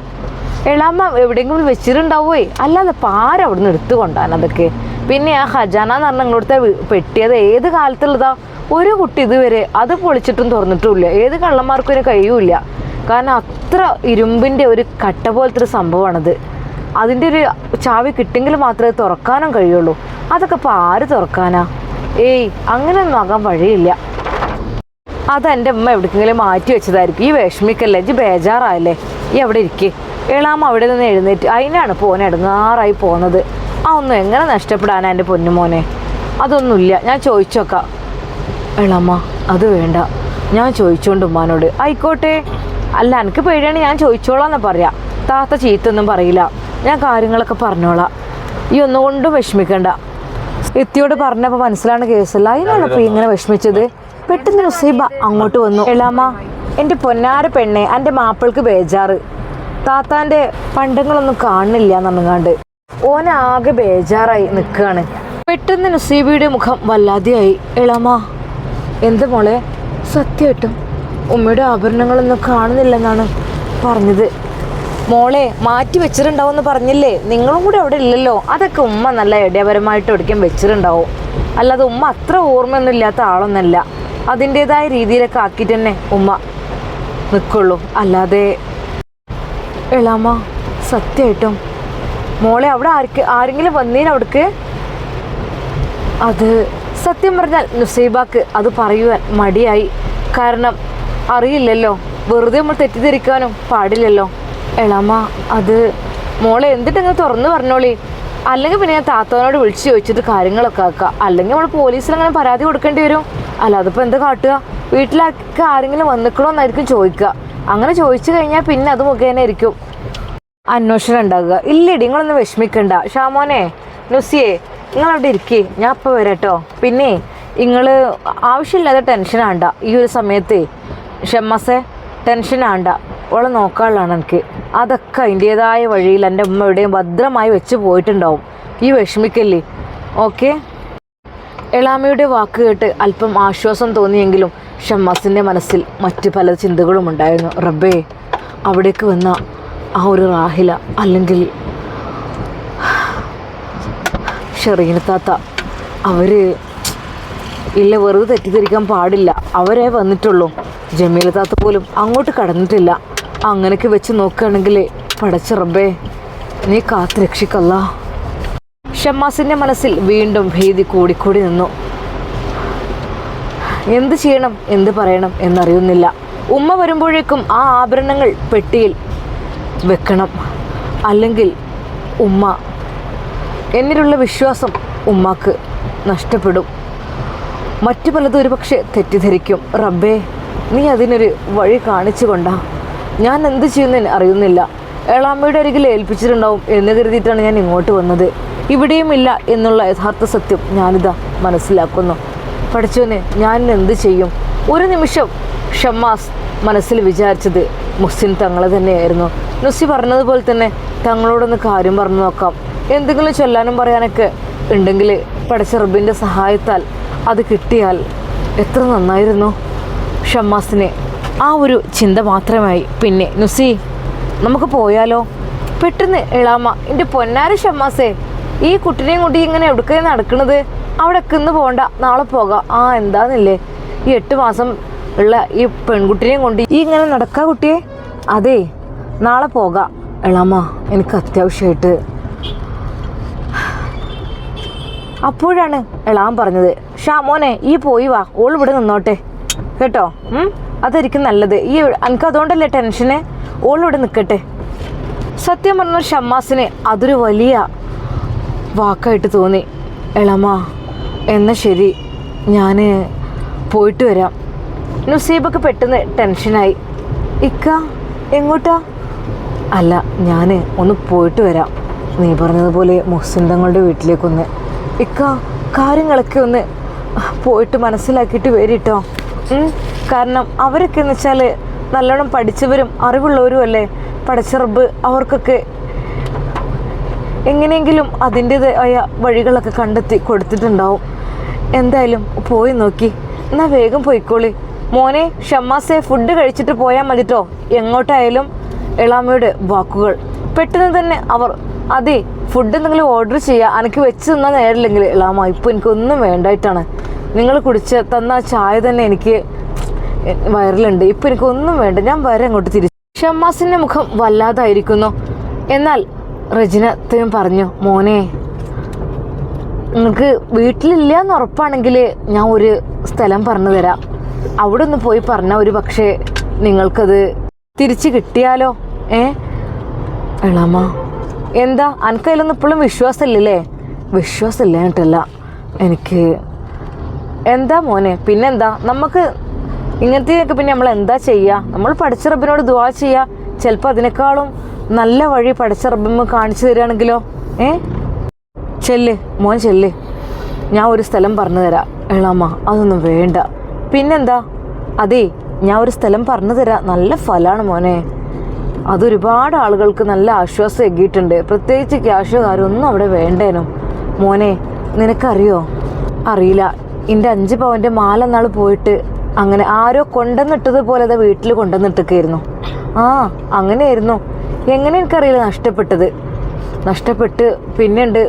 S1: എളാമ്മ എവിടെയെങ്കിലും വെച്ചിട്ടുണ്ടാവേ, അല്ലാതെ പാരം അവിടെ നിന്ന് എടുത്തു കൊണ്ടാണ് അതൊക്കെ. പിന്നെ ആ ഖജാന എന്ന് പറഞ്ഞാൽ നിങ്ങളടുത്തെ പെട്ടിയത് ഏത് കാലത്തുള്ളതാ? ഒരു കുട്ടി ഇതുവരെ അത് പൊളിച്ചിട്ടും തുറന്നിട്ടുമില്ല. ഏത് കള്ളന്മാർക്കും ഇതിന് കഴിയൂല. കാരണം അത്ര ഇരുമ്പിൻ്റെ ഒരു കട്ട പോലത്തെ ഒരു സംഭവമാണത്. അതിൻ്റെ ഒരു ചാവി കിട്ടിയെങ്കിൽ മാത്രമേ തുറക്കാനും കഴിയുള്ളൂ. അതൊക്കെ ഇപ്പോൾ ആര് തുറക്കാനാ? ഏയ്, അങ്ങനെയൊന്നും ആകാൻ വഴിയില്ല. അതെൻ്റെ അമ്മ എവിടേക്കെങ്കിലും മാറ്റി വെച്ചതായിരിക്കും. ഈ വിഷമിക്കല്ലേ, ഇജ്ജ് ബേജാറായല്ലേ, ഈ അവിടെ ഇരിക്കേ. എളാമ്മ അവിടെ നിന്ന് എഴുന്നേറ്റ് അതിനാണ് പോനെ ഇടങ്ങാറായി പോകുന്നത്. ആ ഒന്നും എങ്ങനെ നഷ്ടപ്പെടാനാ എൻ്റെ പൊന്നുമോനെ? അതൊന്നുമില്ല, ഞാൻ ചോദിച്ചോക്കാം. എളാമ്മ അത് വേണ്ട, ഞാൻ ചോദിച്ചോണ്ട് ഉമ്മാനോട്. ആയിക്കോട്ടെ, അല്ല എനിക്ക് പേടിയാണ്, ഞാൻ ചോദിച്ചോളാന്ന് പറയാം. താത്ത ചീത്തൊന്നും പറയില്ല, ഞാൻ കാര്യങ്ങളൊക്കെ പറഞ്ഞോളാം. ഈ ഒന്നുകൊണ്ടും വിഷമിക്കണ്ട. എത്തിയോട് പറഞ്ഞപ്പോൾ മനസ്സിലാണ് കേസല്ല, അതിനാണ് ഇപ്പോൾ ഇങ്ങനെ വിഷമിച്ചത്. പെട്ടെന്ന് നുസൈബ അങ്ങോട്ട് വന്നു. എളാമ്മ, എൻ്റെ പൊന്നാര പെണ്ണെ, എൻ്റെ മാപ്പിൾക്ക് ബേജാറ്, താത്താൻ്റെ പണ്ടങ്ങളൊന്നും കാണുന്നില്ല എന്നങ്ങാണ്ട് ഓനാകെ ബേജാറായി നിൽക്കുകയാണ്. പെട്ടെന്ന് നുസൈബയുടെ മുഖം വല്ലാതെയായി. എളാമ്മ, എന്ത് മോളെ? സത്യമായിട്ടും ഉമ്മയുടെ ആഭരണങ്ങളൊന്നും കാണുന്നില്ലെന്നാണ് പറഞ്ഞത്. മോളെ മാറ്റി വെച്ചിട്ടുണ്ടാവുമെന്ന് പറഞ്ഞില്ലേ, നിങ്ങളും കൂടെ അവിടെ ഇല്ലല്ലോ. അതൊക്കെ ഉമ്മ നല്ല ഐഡിയപരമായിട്ട് ഒരിക്കലും വെച്ചിട്ടുണ്ടാവും. അല്ലാതെ ഉമ്മ അത്ര ഓർമ്മയൊന്നും ഇല്ലാത്ത ആളൊന്നല്ല. അതിൻ്റെതായ രീതിയിലൊക്കെ ആക്കിയിട്ട് തന്നെ ഉമ്മ നിൽക്കുള്ളൂ. അല്ലാതെ എളാമ്മ സത്യമായിട്ടും മോളെ അവിടെ ആരെങ്കിലും വന്നീന് അവിടേക്ക്? അത് സത്യം പറഞ്ഞാൽ നുസൈബാക്ക് അത് പറയുവാൻ മടിയായി. കാരണം അറിയില്ലല്ലോ, വെറുതെ നമ്മൾ തെറ്റിദ്ധരിക്കാനും പാടില്ലല്ലോ. എളാമ്മ, അത് മോളെ എന്തിട്ടങ്ങ് തുറന്നു പറഞ്ഞോളി, അല്ലെങ്കിൽ പിന്നെ ഞാൻ താത്തവനോട് വിളിച്ച് ചോദിച്ചിട്ട് കാര്യങ്ങളൊക്കെ ആക്കുക. അല്ലെങ്കിൽ നമ്മൾ പോലീസിൽ അങ്ങനെ പരാതി കൊടുക്കേണ്ടി വരും. അല്ല അതിപ്പോൾ എന്താ കാട്ടുക? വീട്ടിലൊക്കെ ആരെങ്കിലും വന്നിക്കണോന്നായിരിക്കും ചോദിക്കുക. അങ്ങനെ ചോദിച്ചു കഴിഞ്ഞാൽ പിന്നെ അത് മുഖേന ആയിരിക്കും അന്വേഷണം ഉണ്ടാകുക. ഇല്ലടി, നിങ്ങളൊന്നും വിഷമിക്കണ്ട. ഷാമോനെ, നുസിയെ, നിങ്ങളവിടെ ഇരിക്കേ, ഞാൻ ഇപ്പോൾ വരാട്ടോ. പിന്നെ നിങ്ങൾ ആവശ്യമില്ലാതെ ടെൻഷനാണ്ട ഈ ഒരു സമയത്ത്. ഷമ്മാസെ, ടെൻഷനാണ്ട, ഓളെ നോക്കാനുള്ളതാണ് എനിക്ക്. അതൊക്കെ അതിൻ്റേതായ വഴിയിൽ എൻ്റെ ഉമ്മ എവിടെയും ഭദ്രമായി വെച്ച് പോയിട്ടുണ്ടാവും. ഈ വിഷമിക്കല്ലേ, ഓക്കെ? എളാമയുടെ വാക്ക് കേട്ട് അല്പം ആശ്വാസം തോന്നിയെങ്കിലും ഷമ്മാസിൻ്റെ മനസ്സിൽ മറ്റു പല ചിന്തകളും ഉണ്ടായിരുന്നു. റബ്ബേ, അവിടേക്ക് വന്ന ആ ഒരു റാഹില, അല്ലെങ്കിൽ ഷെറീന താത്ത, അവർ ഇല്ല, വെറുതെ തെറ്റിദ്ധരിക്കാൻ പാടില്ല. അവരെ വന്നിട്ടുള്ളൂ. ജമീല താത്ത പോലും അങ്ങോട്ട് കടന്നിട്ടില്ല. അങ്ങനെയൊക്കെ വെച്ച് നോക്കുകയാണെങ്കിൽ പടച്ച റബ്ബേ, നീ കാത്ത് രക്ഷിക്കല്ല. ഷമ്മാസിൻ്റെ മനസ്സിൽ വീണ്ടും ഭീതി കൂടിക്കൂടി നിന്നു. എന്ത് ചെയ്യണം, എന്ത് പറയണം എന്നറിയുന്നില്ല. ഉമ്മ വരുമ്പോഴേക്കും ആ ആഭരണങ്ങൾ പെട്ടിയിൽ വെക്കണം, അല്ലെങ്കിൽ ഉമ്മ എന്നിലുള്ള വിശ്വാസം ഉമ്മാക്ക് നഷ്ടപ്പെടും. മറ്റു പലതും ഒരുപക്ഷെ തെറ്റിദ്ധരിക്കും. റബ്ബേ, നീ അതിനൊരു വഴി കാണിച്ചു കൊണ്ടാ. ഞാൻ എന്ത് ചെയ്യുന്നതിന് അറിയുന്നില്ല. എളാമ്മയുടെ അരികിൽ ഏൽപ്പിച്ചിട്ടുണ്ടാവും എന്ന് കരുതിയിട്ടാണ് ഞാൻ ഇങ്ങോട്ട് വന്നത്. ഇവിടെയും ഇല്ല എന്നുള്ള യഥാർത്ഥ സത്യം ഞാനിതാ മനസ്സിലാക്കുന്നു. പഠിച്ചോനെ, ഞാൻ എന്ത് ചെയ്യും? ഒരു നിമിഷം ഷമ്മാസ് മനസ്സിൽ വിചാരിച്ചത് മുഹ്സിൻ തങ്ങളെ തന്നെയായിരുന്നു. നുസി പറഞ്ഞതുപോലെ തന്നെ തങ്ങളോടൊന്ന് കാര്യം പറഞ്ഞു നോക്കാം, എന്തെങ്കിലും ചൊല്ലാനും പറയാനൊക്കെ ഉണ്ടെങ്കിൽ പഠിച്ച റബ്ബിൻ്റെ സഹായത്താൽ അത് കിട്ടിയാൽ എത്ര നന്നായിരുന്നു. ഷമ്മാസിനെ ആ ഒരു ചിന്ത മാത്രമായി. പിന്നെ നുസി, നമുക്ക് പോയാലോ? പെട്ടെന്ന് എളാമ്മ, എൻ്റെ പൊന്നാര ഷമ്മാസേ, ഈ കുട്ടിനെയും കൊണ്ട് ഇങ്ങനെ എവിടേക്ക് നടക്കണത്? അവിടെ ഇന്ന് പോകണ്ട, നാളെ പോകാം. ആ എന്താന്നില്ലേ, ഈ 8 മാസം ഉള്ള ഈ പെൺകുട്ടിനെയും കൊണ്ട് ഈ ഇങ്ങനെ നടക്കാ കുട്ടിയെ? അതെ, നാളെ പോകാം. എളാമ്മ, എനിക്ക് അത്യാവശ്യമായിട്ട്. അപ്പോഴാണ് എളാൻ പറഞ്ഞത്, ഷാമോനെ, ഈ പോയി വാ, ഓൾ ഇവിടെ നിന്നോട്ടെ കേട്ടോ. അതായിരിക്കും നല്ലത്. ഈ എനിക്ക് അതുകൊണ്ടല്ലേ ടെൻഷന്, ഓളിവിടെ നിൽക്കട്ടെ. സത്യം പറഞ്ഞ ഷമ്മാസിന് അതൊരു വലിയ വാക്കായിട്ട് തോന്നി. എളാമ്മ, എന്നാൽ ശരി, ഞാൻ പോയിട്ട് വരാം. നുസൈബക്ക് പെട്ടെന്ന് ടെൻഷനായി. ഇക്ക എങ്ങോട്ടാ? അല്ല, ഞാൻ ഒന്ന് പോയിട്ട് വരാം. നീ പറഞ്ഞതുപോലെ മുഹ്സിൻ തങ്ങളുടെ വീട്ടിലേക്കൊന്ന്. ഇക്ക, കാര്യങ്ങളൊക്കെ ഒന്ന് പോയിട്ട് മനസ്സിലാക്കിയിട്ട് വരിട്ടോ. കാരണം അവരൊക്കെ എന്ന് വെച്ചാൽ നല്ലോണം പഠിച്ചവരും അറിവുള്ളവരും അല്ലേ. പഠിച്ച റബ്ബ് അവർക്കൊക്കെ എങ്ങനെയെങ്കിലും അതിൻ്റേതായ വഴികളൊക്കെ കണ്ടെത്തി കൊടുത്തിട്ടുണ്ടാവും. എന്തായാലും പോയി നോക്കി. എന്നാൽ വേഗം പോയിക്കോളി. മോനെ ഷമ്മാസെ, ഫുഡ് കഴിച്ചിട്ട് പോയാൽ മതിട്ടോ. എങ്ങോട്ടായാലും എളാമ്മയുടെ വാക്കുകൾ. പെട്ടെന്ന് തന്നെ അവർ, അതെ, ഫുഡ് എന്തെങ്കിലും ഓർഡർ ചെയ്യുക, എനിക്ക് വെച്ച് തന്നാൽ നേരില്ലെങ്കിൽ. എളാമ്മ, ഇപ്പോൾ എനിക്കൊന്നും വേണ്ടായിട്ടാണ്. നിങ്ങൾ തന്ന ചായ തന്നെ എനിക്ക് വയറിലുണ്ട്. ഇപ്പോൾ എനിക്കൊന്നും വേണ്ട, ഞാൻ വരെ അങ്ങോട്ട് തിരിച്ചു. ഷമ്മാസിൻ്റെ മുഖം വല്ലാതായിരിക്കുന്നു. എന്നാൽ റെജിനത്തയും പറഞ്ഞു, മോനെ നിങ്ങൾക്ക് വീട്ടിലില്ല എന്ന് ഉറപ്പാണെങ്കിൽ ഞാൻ ഒരു സ്ഥലം പറഞ്ഞു തരാം. അവിടെ ഒന്ന് പോയി പറഞ്ഞാൽ ഒരു പക്ഷേ നിങ്ങൾക്കത് തിരിച്ച് കിട്ടിയാലോ. എളാമ്മ എന്താ അനക്കതിലൊന്നും ഇപ്പോഴും വിശ്വാസമില്ലല്ലേ? വിശ്വാസമില്ല കേട്ടല്ല എനിക്ക്. എന്താ മോനെ പിന്നെന്താ, നമുക്ക് ഇങ്ങനത്തെയൊക്കെ പിന്നെ നമ്മൾ എന്താ ചെയ്യുക? നമ്മൾ പഠിച്ച റബ്ബിനോട് ദുആ ചെയ്യുക. ചിലപ്പോൾ അതിനേക്കാളും നല്ല വഴി പഠിച്ച റബ്ബിന് കാണിച്ചു തരികയാണെങ്കിലോ. ചെല്ല് മോൻ ചെല്ല്, ഞാൻ ഒരു സ്ഥലം പറഞ്ഞു തരാം. എളാമ്മ അതൊന്നും വേണ്ട. പിന്നെന്താ? അതേ ഞാൻ ഒരു സ്ഥലം പറഞ്ഞു തരാം, നല്ല ഫലമാണ് മോനെ. അതൊരുപാട് ആളുകൾക്ക് നല്ല ആശ്വാസം എങ്കിയിട്ടുണ്ട്. പ്രത്യേകിച്ച് ക്യാഷുകാരൊന്നും അവിടെ വേണ്ടേനോ. മോനെ നിനക്കറിയോ? അറിയില്ല. എൻ്റെ 5 പവൻ്റെ മാല നാൾ പോയിട്ട് അങ്ങനെ ആരോ കൊണ്ടുവന്നിട്ടതുപോലെ അത് വീട്ടിൽ കൊണ്ടുവന്നിട്ടൊക്കെയായിരുന്നു. അങ്ങനെയായിരുന്നു. എങ്ങനെ എനിക്കറിയില്ല നഷ്ടപ്പെട്ട് പിന്നെയുണ്ട്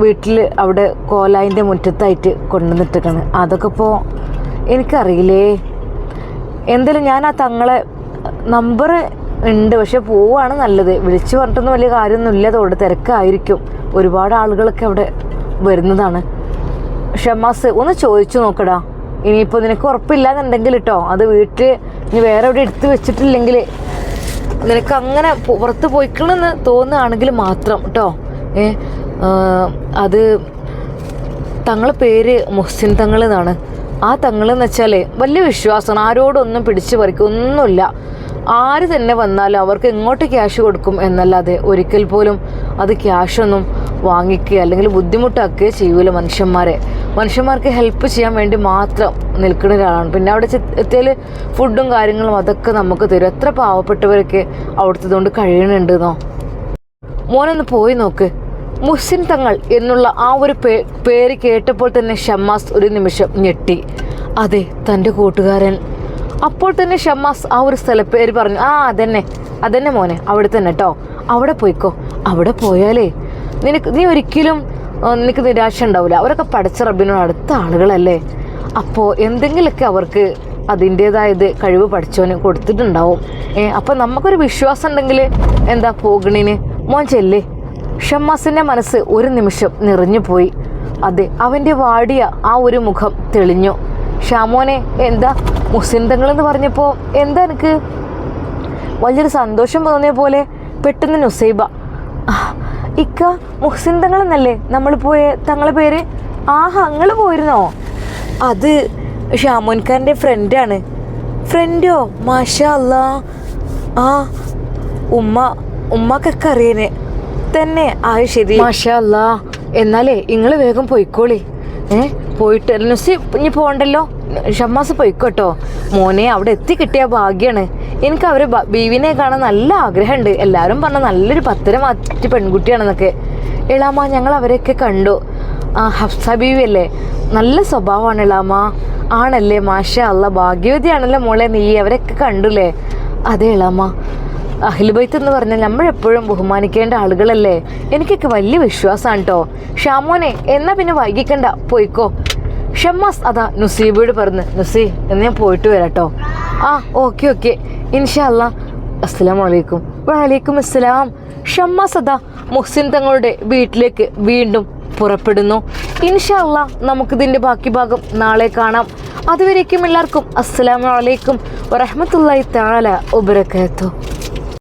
S1: വീട്ടിൽ അവിടെ കോലായിൻ്റെ മുറ്റത്തായിട്ട് കൊണ്ടുവന്നിട്ടേക്കാണ്. അതൊക്കെ ഇപ്പോൾ എനിക്കറിയില്ലേ. എന്തായാലും ഞാൻ ആ തങ്ങളെ നമ്പർ ഉണ്ട്, പക്ഷെ പോവാണ് നല്ലത്. വിളിച്ചു പറഞ്ഞിട്ടൊന്നും വലിയ കാര്യമൊന്നുമില്ല, അതോടെ തിരക്കായിരിക്കും. ഒരുപാട് ആളുകളൊക്കെ അവിടെ വരുന്നതാണ്. ഷമ്മാസ് ഒന്ന് ചോദിച്ചു നോക്കടാ. ഇനിയിപ്പോൾ നിനക്ക് ഉറപ്പില്ലാന്നുണ്ടെങ്കിൽ കേട്ടോ, അത് വീട്ടിൽ ഇനി വേറെ എവിടെ എടുത്ത് വെച്ചിട്ടില്ലെങ്കിൽ നിനക്ക് അങ്ങനെ പുറത്ത് പോയിക്കണമെന്ന് തോന്നുകയാണെങ്കിൽ മാത്രം കേട്ടോ. അത് തങ്ങളെ പേര് മുഹ്സിൻ തങ്ങൾ എന്നാണ്. ആ തങ്ങളെന്ന് വെച്ചാൽ വലിയ വിശ്വാസമാണ്. ആരോടൊന്നും പിടിച്ചു പറിക്കും ഒന്നുമില്ല. ആര് തന്നെ വന്നാലും അവർക്ക് എങ്ങോട്ട് ക്യാഷ് കൊടുക്കും എന്നല്ലാതെ ഒരിക്കൽ പോലും അത് ക്യാഷൊന്നും വാങ്ങിക്കുക അല്ലെങ്കിൽ ബുദ്ധിമുട്ടാക്കുകയോ ചെയ്യൂല. മനുഷ്യന്മാർക്ക് ഹെൽപ്പ് ചെയ്യാൻ വേണ്ടി മാത്രം നിൽക്കുന്ന ഒരാളാണ്. പിന്നെ അവിടെ എത്തിയാൽ ഫുഡും കാര്യങ്ങളും അതൊക്കെ നമുക്ക് തരും. എത്ര പാവപ്പെട്ടവരൊക്കെ അവിടുത്തെ കൊണ്ട് കഴിയണുണ്ടെന്നോ. മോനൊന്ന് പോയി നോക്ക്. മുഹ്സിൻ തങ്ങൾ എന്നുള്ള ആ ഒരു പേര് കേട്ടപ്പോൾ തന്നെ ഷമ്മാസ് ഒരു നിമിഷം ഞെട്ടി. അതെ, തൻ്റെ കൂട്ടുകാരൻ. അപ്പോൾ തന്നെ ഷമ്മാസ് ആ ഒരു സ്ഥലപ്പേര് പറഞ്ഞു. അതന്നെ മോനെ, അവിടെ തന്നെ കേട്ടോ. അവിടെ പോയിക്കോ. അവിടെ പോയാലേ നീ ഒരിക്കലും നിനക്ക് നിരാശ ഉണ്ടാവില്ല. അവരൊക്കെ പഠിച്ച റബ്ബിനോട് അടുത്ത ആളുകളല്ലേ. അപ്പോൾ എന്തെങ്കിലുമൊക്കെ അവർക്ക് അതിൻ്റേതായത് കഴിവ് പഠിച്ചവന് കൊടുത്തിട്ടുണ്ടാവും. അപ്പം നമുക്കൊരു വിശ്വാസം ഉണ്ടെങ്കിൽ എന്താ പോകണിന്. മോൻ ചെല്ലേ. ഷമ്മാസിൻ്റെ മനസ്സ് ഒരു നിമിഷം നിറഞ്ഞു പോയി. അതെ, അവൻ്റെ വാടിയ ആ ഒരു മുഖം തെളിഞ്ഞു. ഷാമോനെ എന്താ മുഹ്സിൻ തങ്ങളെന്ന് പറഞ്ഞപ്പോൾ എന്താ എനിക്ക് വലിയൊരു സന്തോഷം തോന്നിയ പോലെ പെട്ടെന്ന് നുസൈബ, ഇക്ക മുഹ്സിൻ തങ്ങളെന്നല്ലേ നമ്മൾ പോയ തങ്ങളെ പേര്? നിങ്ങൾ പോയിരുന്നോ? അത് ഷാമോൻഖാൻ്റെ ഫ്രണ്ടാണ്. ഫ്രണ്ടോ? മാഷാ അല്ലാ. ഉമ്മക്കൊക്കെ അറിയനെ തന്നെ. ശരി, മാഷാ അല്ലാ. എന്നാലേ നിങ്ങൾ വേഗം പോയിക്കോളി. പോയിട്ട് നുസി ഇനി പോകണ്ടല്ലോ. ഷമ്മാസ് പോയിക്കോട്ടോ. മോനെ അവിടെ എത്തി കിട്ടിയ ഭാഗ്യമാണ്. എനിക്ക് അവരെ ബീവിനെ കാണാൻ നല്ല ആഗ്രഹമുണ്ട്. എല്ലാവരും പറഞ്ഞ നല്ലൊരു പത്തര മാറ്റി പെൺകുട്ടിയാണെന്നൊക്കെ. എളാമ്മ ഞങ്ങൾ അവരെയൊക്കെ കണ്ടു. ഹഫ്സ ബീവി അല്ലേ, നല്ല സ്വഭാവമാണ് എളാമ്മ. ആണല്ലേ, മാഷാ അല്ലാ, ഭാഗ്യവതിയാണല്ലോ മോളെ നീ. അവരൊക്കെ കണ്ടുല്ലേ? അതെ എളാമ്മ, അഹ്ലുബൈത്ത് എന്ന് പറഞ്ഞാൽ നമ്മളെപ്പോഴും ബഹുമാനിക്കേണ്ട ആളുകളല്ലേ. എനിക്കൊക്കെ വലിയ വിശ്വാസമാണ് കേട്ടോ. ഷാമോനെ എന്നാ പിന്നെ വൈകിക്കണ്ട, പോയിക്കോ. ഷമ്മാസ് അതാ നുസീബയോട് പറഞ്ഞു, നുസി എന്ന് ഞാൻ പോയിട്ട് വരാം കേട്ടോ. ഓക്കെ ഇൻഷാ അല്ലാ. അസ്സലാമു അലൈക്കും. വഅലൈക്കും അസ്സലാം. ഷമ്മാസ് അതാ മുഹ്സിൻ തങ്ങളുടെ വീട്ടിലേക്ക് വീണ്ടും പുറപ്പെടുന്നു. ഇൻഷാ അല്ലാ നമുക്കിതിൻ്റെ ബാക്കി ഭാഗം നാളെ കാണാം. അതുവരേക്കും എല്ലാവർക്കും അസ്സലാമു അലൈക്കും വറഹ്മത്തുള്ളാഹി തആല വബറകാതുഹു.